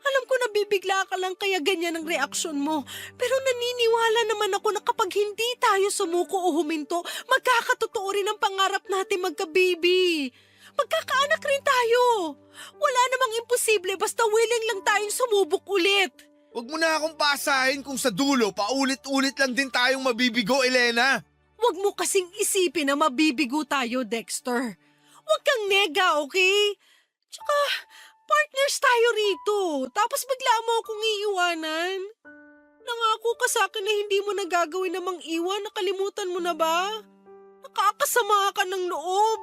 Alam ko nabibigla ka lang kaya ganyan ang reaksyon mo. Pero naniniwala naman ako na kapag hindi tayo sumuko o huminto, magkakatotoo rin ang pangarap natin magka-baby. Magkakaanak rin tayo. Wala namang imposible basta willing lang tayong sumubok ulit. Huwag mo na akong pasahin kung sa dulo paulit-ulit lang din tayong mabibigo, Elena. Huwag mo kasing isipin na mabibigo tayo, Dexter. Huwag kang nega, okay? Tsaka, partners tayo rito. Tapos bigla mo akong iiwanan. Nangako ka sa akin na hindi mo nagagawin namang iwan. Nakalimutan mo na ba? Nakakasama ka ng loob.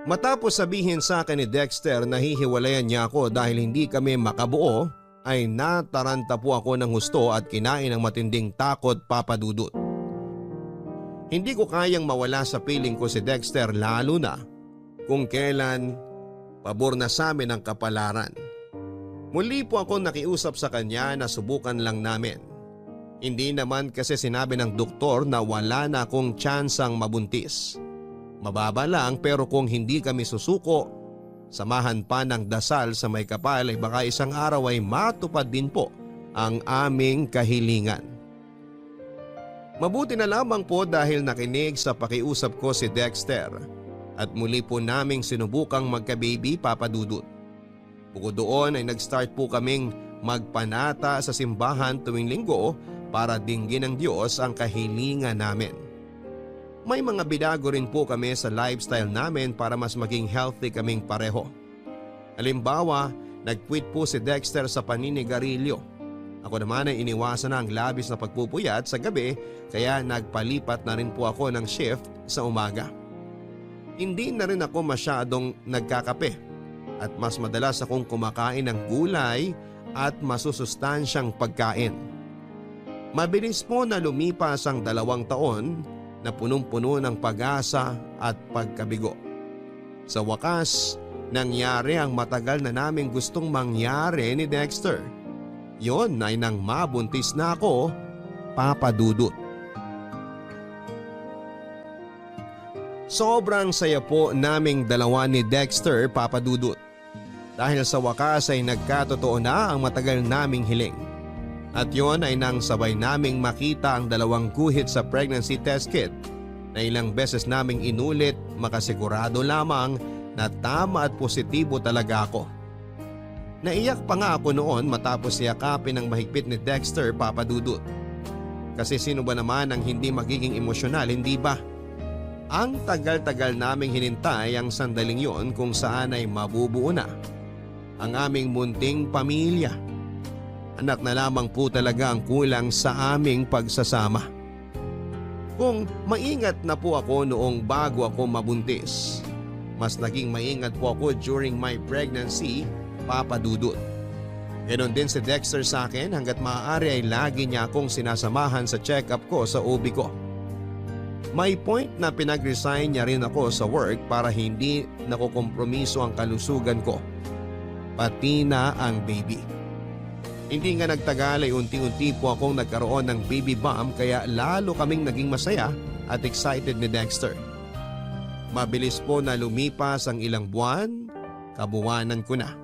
Matapos sabihin sa akin ni Dexter na hihiwalayan niya ako dahil hindi kami makabuo, ay nataranta po ako ng husto at kinain ng matinding takot, Papa Dudut. Hindi ko kayang mawala sa piling ko si Dexter lalo na kung kailan pabor na sa amin ang kapalaran. Muli po ako nakiusap sa kanya na subukan lang namin. Hindi naman kasi sinabi ng doktor na wala na akong tsansang mabuntis. Mababa lang pero kung hindi kami susuko, samahan pa ng dasal sa may kapal ay baka isang araw ay matupad din po ang aming kahilingan. Mabuti na lamang po dahil nakinig sa pakiusap ko si Dexter at muli po naming sinubukang magka-baby, Papa Dudut. Bukod doon ay nag-start po kaming magpanata sa simbahan tuwing linggo para dinggin ng Diyos ang kahilingan namin. May mga binago rin po kami sa lifestyle namin para mas maging healthy kaming pareho. Halimbawa, nag-quit po si Dexter sa paninigarilyo. Ako naman ay iniwasan na ang labis na pagpupuyat sa gabi kaya nagpalipat na rin po ako ng shift sa umaga. Hindi na rin ako masyadong nagkakape at mas madalas akong kumakain ng gulay at masusustansyang pagkain. Mabilis po na lumipas ang 2 taon na punong-puno ng pag-asa at pagkabigo. Sa wakas, nangyari ang matagal na naming gustong mangyari ni Dexter. Yon ay nang mabuntis na ako, Papa Dudut. Sobrang saya po naming dalawa ni Dexter, Papa Dudut. Dahil sa wakas ay nagkatotoo na ang matagal naming hiling. At yon ay nang sabay naming makita ang 2 guhit sa pregnancy test kit na ilang beses naming inulit makasigurado lamang na tama at positibo talaga ako. Naiyak pa nga ako noon matapos yakapin ng mahigpit ni Dexter, Papa Dudut. Kasi sino ba naman ang hindi magiging emosyonal, hindi ba? Ang tagal-tagal naming hinintay ang sandaling yon kung saan ay mabubuo na ang aming munting pamilya. Anak na lamang po talaga ang kulang sa aming pagsasama. Kung maingat na po ako noong bago ako mabuntis, mas naging maingat po ako during my pregnancy, Papa Dudut. Ganon din si Dexter sa akin hanggat maaari ay lagi niya akong sinasamahan sa check-up ko sa OB ko. May point na pinag-resign niya rin ako sa work para hindi nakukompromiso ang kalusugan ko, pati na ang baby. Hindi nga nagtagal ay unti-unti po akong nagkaroon ng baby bump kaya lalo kaming naging masaya at excited ni Dexter. Mabilis po na lumipas ang ilang buwan, kabuwanan ko na.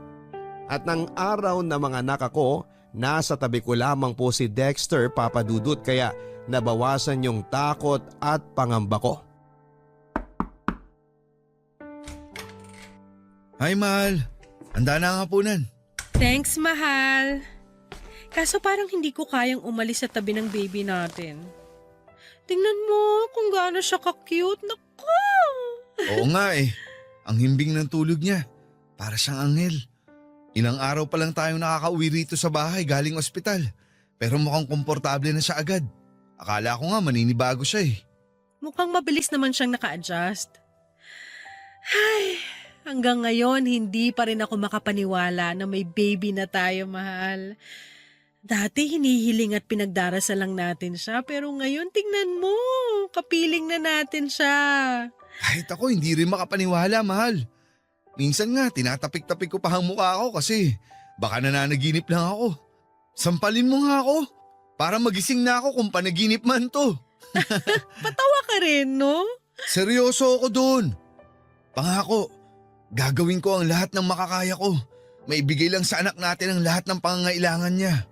At ng araw na mga anak ako, nasa tabi ko lamang po si Dexter, Papa Dudut, kaya nabawasan yung takot at pangamba ko. Hi, mahal. Handa na ang hapunan. Thanks, mahal. Kaso parang hindi ko kayang umalis sa tabi ng baby natin. Tingnan mo kung gaano siya ka-cute. Naku! Oo nga eh. Ang himbing ng tulog niya. Para siyang anghel. Ilang araw pa lang tayong nakakauwi rito sa bahay galing ospital. Pero mukhang komportable na siya agad. Akala ko nga maninibago siya eh. Mukhang mabilis naman siyang naka-adjust. Ay, hanggang ngayon hindi pa rin ako makapaniwala na may baby na tayo, mahal. Dati hinihiling at pinagdarasal lang natin siya, pero ngayon tingnan mo, kapiling na natin siya. Kahit ako hindi rin makapaniwala, mahal. Minsan nga tinatapik-tapik ko pa ang mukha ko kasi baka nananaginip lang ako. Sampalin mo nga ako para magising na ako kung panaginip man to. Patawa ka rin, no? Seryoso ako doon. Pangako, gagawin ko ang lahat ng makakaya ko. Maibigay lang sa anak natin ang lahat ng pangangailangan niya.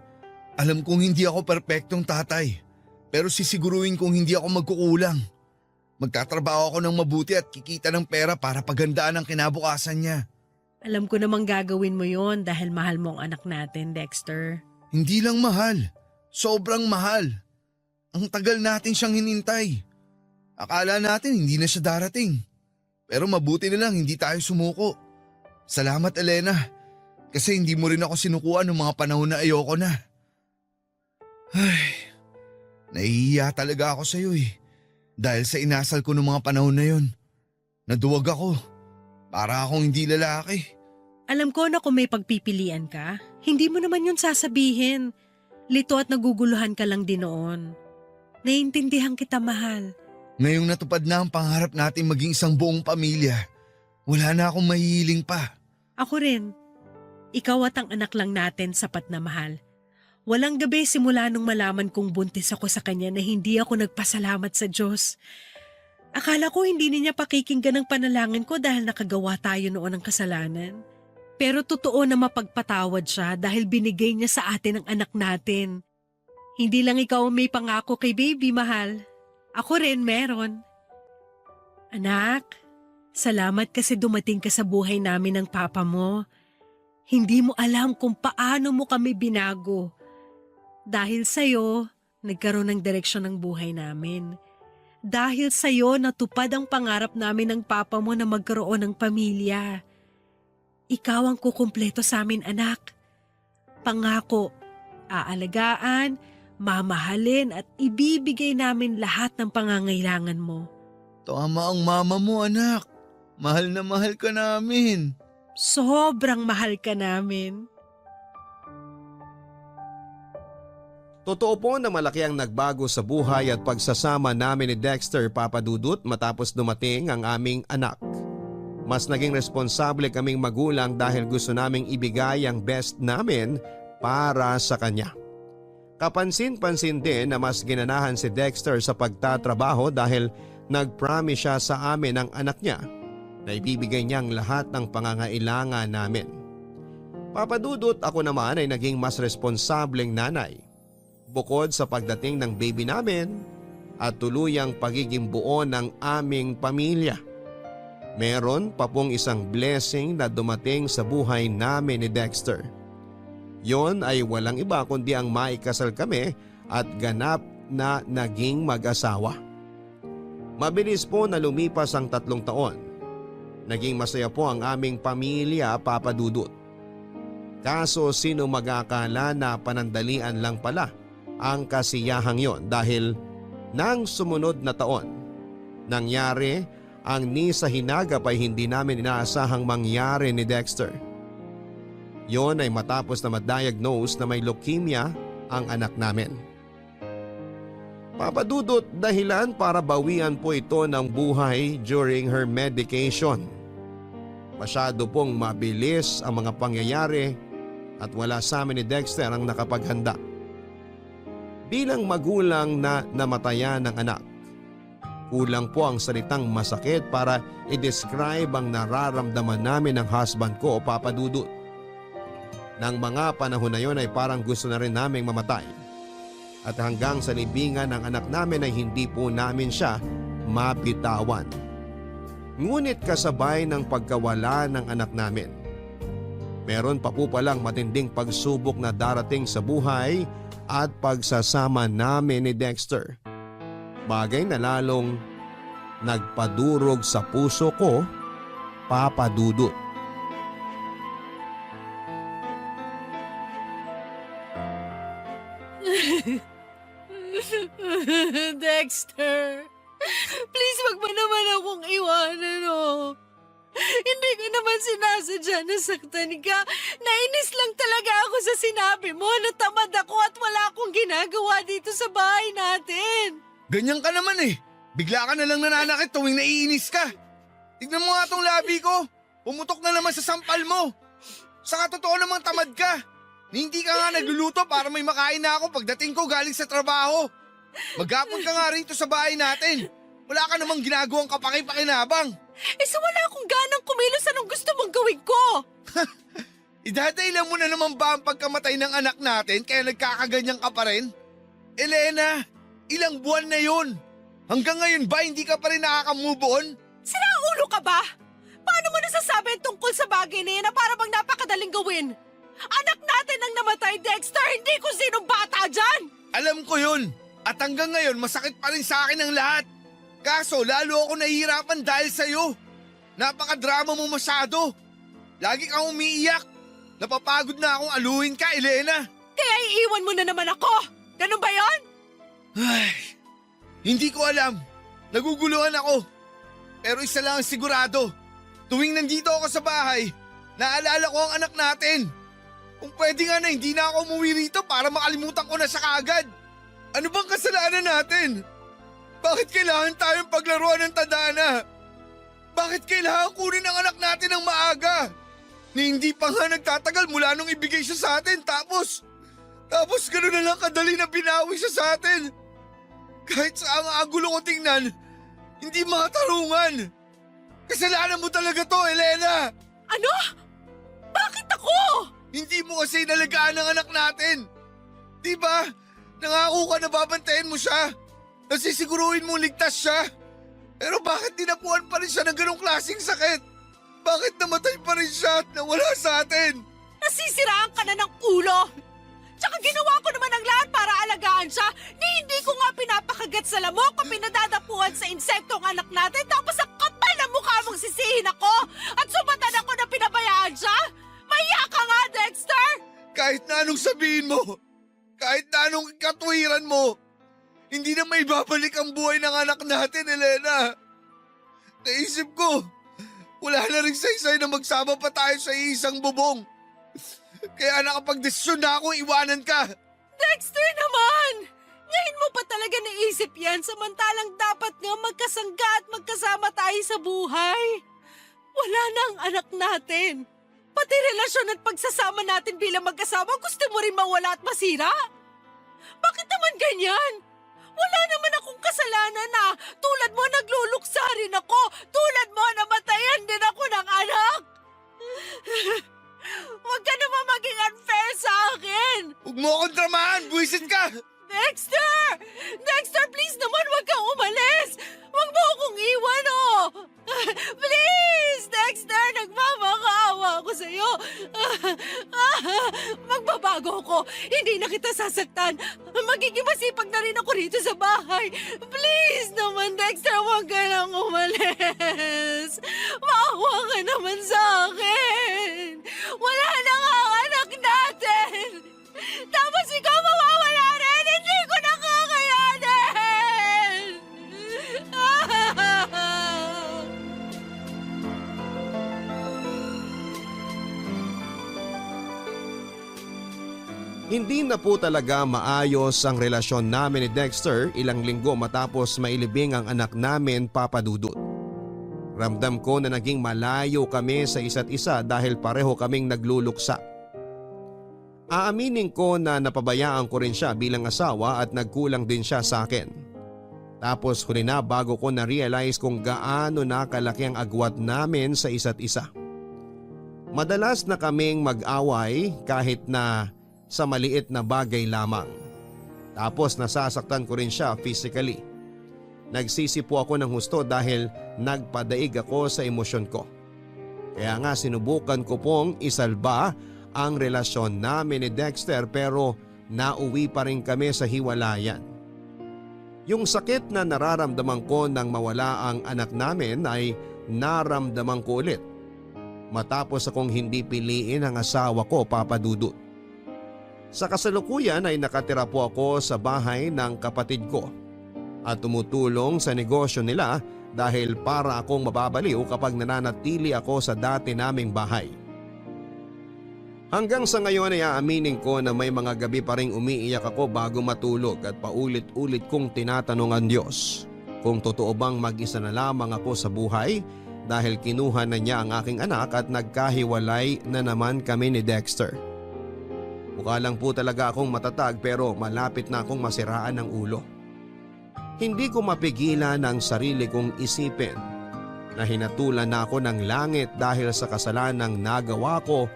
Alam kong hindi ako perpektong tatay, pero sisiguruhin kong hindi ako magkukulang. Magtatrabaho ako ng mabuti at kikita ng pera para pagandaan ang kinabukasan niya. Alam ko namang gagawin mo yon dahil mahal mo ang anak natin, Dexter. Hindi lang mahal, sobrang mahal. Ang tagal natin siyang hinintay. Akala natin hindi na siya darating. Pero mabuti na lang hindi tayo sumuko. Salamat, Elena, kasi hindi mo rin ako sinukuan ng mga panahon na ayoko na. Ay, nahihiya talaga ako sa iyo eh. Dahil sa inasal ko ng mga panahon na yon. Naduwag ako. Para akong hindi lalaki. Alam ko na kung may pagpipilian ka, hindi mo naman yun sasabihin. Lito at naguguluhan ka lang din noon. Naiintindihan kita, mahal. Ngayong natupad na ang pangarap natin maging isang buong pamilya, wala na akong mahihiling pa. Ako rin. Ikaw at ang anak lang natin sapat na mahal. Walang gabi simula nung malaman kong buntis ako sa kanya na hindi ako nagpasalamat sa Diyos. Akala ko hindi niya pakikinggan ang panalangin ko dahil nakagawa tayo noon ng kasalanan. Pero totoo na mapagpatawad siya dahil binigay niya sa atin ang anak natin. Hindi lang ikaw ang may pangako kay baby, mahal. Ako rin meron. Anak, salamat kasi dumating ka sa buhay namin ng papa mo. Hindi mo alam kung paano mo kami binago. Dahil sa'yo, nagkaroon ng direksyon ng buhay namin. Dahil sa'yo, natupad ang pangarap namin ng papa mo na magkaroon ng pamilya. Ikaw ang kukumpleto sa amin, anak. Pangako, aalagaan, mamahalin at ibibigay namin lahat ng pangangailangan mo. Tama ang mama mo, anak. Mahal na mahal ka namin. Sobrang mahal ka namin. Totoo po na malaki ang nagbago sa buhay at pagsasama namin ni Dexter, Papa Dudut, matapos dumating ang aming anak. Mas naging responsable kaming magulang dahil gusto naming ibigay ang best namin para sa kanya. Kapansin-pansin din na mas ginanahan si Dexter sa pagtatrabaho dahil nag-promise siya sa amin ng anak niya na ibibigay niyang lahat ng pangangailangan namin. Papa Dudut, ako naman ay naging mas responsableng nanay. Bukod sa pagdating ng baby namin at tuluyang pagiging buo ng aming pamilya. Meron pa pong isang blessing na dumating sa buhay namin ni Dexter. Yon ay walang iba kundi ang maikasal kami at ganap na naging mag-asawa. Mabilis po na lumipas ang 3 taon. Naging masaya po ang aming pamilya, Papa Dudut. Kaso sino mag-akala na panandalian lang pala ang kasiyahang yon dahil nang sumunod na taon, nangyari ang ni sa hinagap ay hindi namin inaasahang mangyari ni Dexter. Yon ay matapos na ma-diagnose na may leukemia ang anak namin. Papa Dudut, dahilan para bawian po ito ng buhay during her medication. Masyado pong mabilis ang mga pangyayari at wala sa amin ni Dexter ang nakapaghanda. Bilang magulang na namatayan ng anak, kulang po ang salitang masakit para i-describe ang nararamdaman namin ng husband ko, Papa Dudut. Nang mga panahon na yon ay parang gusto na rin naming mamatay. At hanggang sa libingan ng anak namin ay hindi po namin siya mabitawan. Ngunit kasabay ng pagkawala ng anak namin, meron pa po palang matinding pagsubok na darating sa buhay at pagsasama namin ni Dexter. Bagay na lalong nagpadurog sa puso ko, Papa Dudut. Dexter, please wag mo naman akong iwanan, oh. Hindi ko naman sinasadya na saktan ka. Nainis lang talaga ako sa sinabi mo na tamad ako at wala akong ginagawa dito sa bahay natin. Ganyan ka naman eh. Bigla ka na lang nananakit tuwing naiinis ka. Tignan mo nga tong labi ko. Pumutok na naman sa sampal mo. Saka totoo namang tamad ka. Hindi ka nga nagluluto para may makain na ako pagdating ko galing sa trabaho. Maghapon ka nga rito sa bahay natin. Wala ka namang ginagawang kapaki-pakinabang. So wala akong ganang kumilos, anong gusto mong gawin ko? Idadailan mo na naman ba ang pagkamatay ng anak natin kaya nagkakaganyan ka pa rin? Elena, ilang buwan na yun. Hanggang ngayon ba hindi ka pa rin nakaka-move on? Sira ulo ka ba? Paano mo nasasabi tungkol sa bagay na yan na para bang napakadaling gawin? Anak natin ang namatay, Dexter, hindi kung sinong bata dyan! Alam ko yun. At hanggang ngayon masakit pa rin sa akin ang lahat. Kaso lalo ako nahihirapan dahil sa'yo. Napakadrama mo masyado. Lagi kang umiiyak. Napapagod na akong aluhin ka, Elena. Kaya iiwan mo na naman ako! Ganun ba yon? Ay, hindi ko alam. Naguguluhan ako. Pero isa lang ang sigurado. Tuwing nandito ako sa bahay, naalala ko ang anak natin. Kung pwede nga na hindi na ako umuwi rito para makalimutan ko na siya kaagad. Ano bang kasalanan natin? Bakit kailangan tayong paglaruan ng tadhana? Bakit kailangan kunin ang anak natin ng maaga? Ni hindi pa nga nagtatagal mula nung ibigay siya sa atin tapos gano'n na lang kadali na binawi siya sa atin. Kahit sa ang agulo ko tingnan, hindi makatarungan. Kasalanan mo talaga to, Elena. Ano? Bakit ako? Hindi mo kasi inalagaan ang anak natin. Diba? Nangako ka na babantayan mo siya. Nasisiguruhin mong ligtas siya. Pero bakit dinapuan pa rin siya ng ganong klaseng sakit? Bakit namatay pa rin siya at nawala sa atin? Nasisiraan ka na ng ulo! Tsaka ginawa ko naman ang lahat para alagaan siya. Hindi ko nga pinapakagat sa lamok o pinadadapuan sa insekto ang anak natin tapos ang kapal na mukha mong sisihin ako at sumatan ako na pinabayaan siya? Mahiya ka nga, Dexter! Kahit na anong sabihin mo, kahit na anong katuwiran mo, hindi na may babalik ang buhay ng anak natin, Elena. Naisip ko, wala na rin saysay na magsama pa tayo sa isang bubong. Kaya nakapag-desisyon na akong iwanan ka. Dexter naman! Ngayon mo pa talaga naisip yan samantalang dapat nga magkasangga at magkasama tayo sa buhay. Wala na ang anak natin. Pati relasyon at pagsasama natin bilang mag-asawa gusto mo rin mawala at masira? Bakit naman ganyan? Wala naman akong kasalanan na tulad mo nagluluksa rin ako. Tulad mo namatayan din ako ng anak. Huwag ka naman maging unfair sa akin. Huwag mo akong dramahan, buwisit ka. Dexter! Dexter, please naman huwag kang umalis. Huwag mo akong iwan, oh. Please, Dexter, nagmamakaawa ako sa'yo. Magbabago ako. Hindi na kita sasaktan. Magiging masipag na rin ako rito sa bahay. Please naman, Dexter, huwag ka nang umalis. Maawa ka naman sa akin. Wala na nga ang anak natin. Tapos ikaw mawawala rin. Hindi ko na kakayanin. Hindi na po talaga maayos ang relasyon namin ni Dexter ilang linggo matapos mailibing ang anak namin, Papa Dudut. Ramdam ko na naging malayo kami sa isa't isa dahil pareho kaming nagluluksa. Aaminin ko na napabayaan ko rin siya bilang asawa at nagkulang din siya sa akin. Tapos huli na bago ko na-realize kung gaano na kalaki ang agwat namin sa isa't isa. Madalas na kaming mag-away kahit na sa maliit na bagay lamang. Tapos nasasaktan ko rin siya physically. Nagsisi po ako ng husto dahil nagpadaig ako sa emosyon ko. Kaya nga sinubukan ko pong isalba ang relasyon namin ni Dexter pero nauwi pa rin kami sa hiwalayan. Yung sakit na nararamdaman ko nang mawala ang anak namin ay naramdaman ko ulit matapos akong hindi piliin ang asawa ko, Papa Dudut. Sa kasalukuyan ay nakatira po ako sa bahay ng kapatid ko at tumutulong sa negosyo nila dahil para akong mababaliw kapag nananatili ako sa dati naming bahay. Hanggang sa ngayon ay aaminin ko na may mga gabi pa ring umiiyak ako bago matulog at paulit-ulit kong tinatanong ang Diyos kung totoo bang mag-isa na lamang ako sa buhay dahil kinuha na niya ang aking anak at nagkahiwalay na naman kami ni Dexter. Mukha lang po talaga akong matatag pero malapit na akong masiraan ng ulo. Hindi ko mapigilan ang sarili kong isipin na hinatulan na ako ng langit dahil sa kasalanang nagawa ko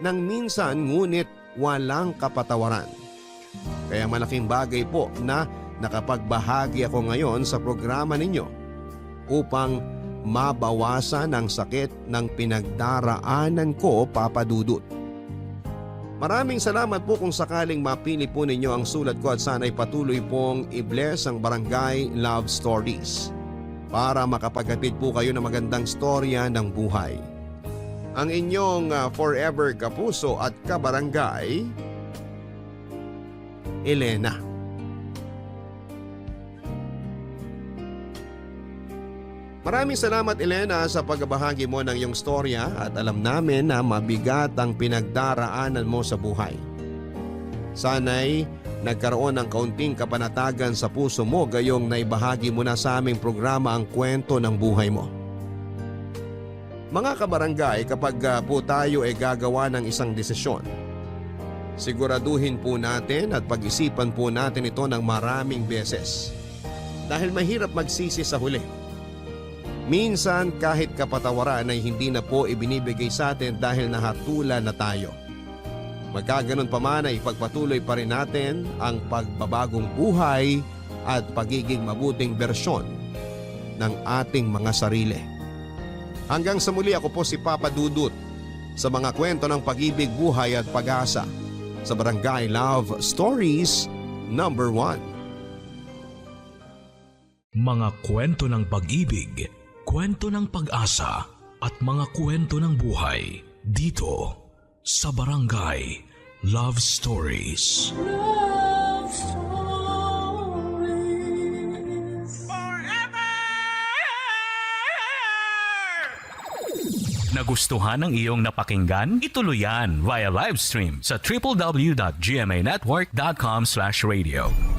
nang minsan ngunit walang kapatawaran. Kaya malaking bagay po na nakapagbahagi ako ngayon sa programa ninyo upang mabawasan ang sakit ng pinagdaraanan ko, Papa Dudut. Maraming salamat po kung sakaling mapili po ninyo ang sulat ko at sana'y patuloy pong i-bless ang Barangay Love Stories para makapaghatid po kayo ng magandang storya ng buhay. Ang inyong forever kapuso at kabarangay, Elena. Maraming salamat, Elena, sa pagbahagi mo ng iyong storya at alam namin na mabigat ang pinagdaraanan mo sa buhay. Sana'y nagkaroon ng kaunting kapanatagan sa puso mo gayong naibahagi mo na sa aming programa ang kwento ng buhay mo. Mga kabarangay, kapag po tayo ay gagawa ng isang desisyon, siguraduhin po natin at pag-isipan po natin ito ng maraming beses. Dahil mahirap magsisi sa huli. Minsan kahit kapatawaran ay hindi na po ibinibigay sa atin dahil nahatulan na tayo. Magkaganon pa man ay ipagpatuloy pa rin natin ang pagbabagong buhay at pagiging mabuting bersyon ng ating mga sarili. Hanggang sa muli, ako po si Papa Dudut sa mga kwento ng pag-ibig, buhay at pag-asa sa Barangay Love Stories number 1. Mga kwento ng pag-ibig, kwento ng pag-asa at mga kwento ng buhay dito sa Barangay Love Stories. Love Stories. Nagustuhan ng iyong napakinggan? Ituloy yan via live stream sa www.gmanetwork.com/radio.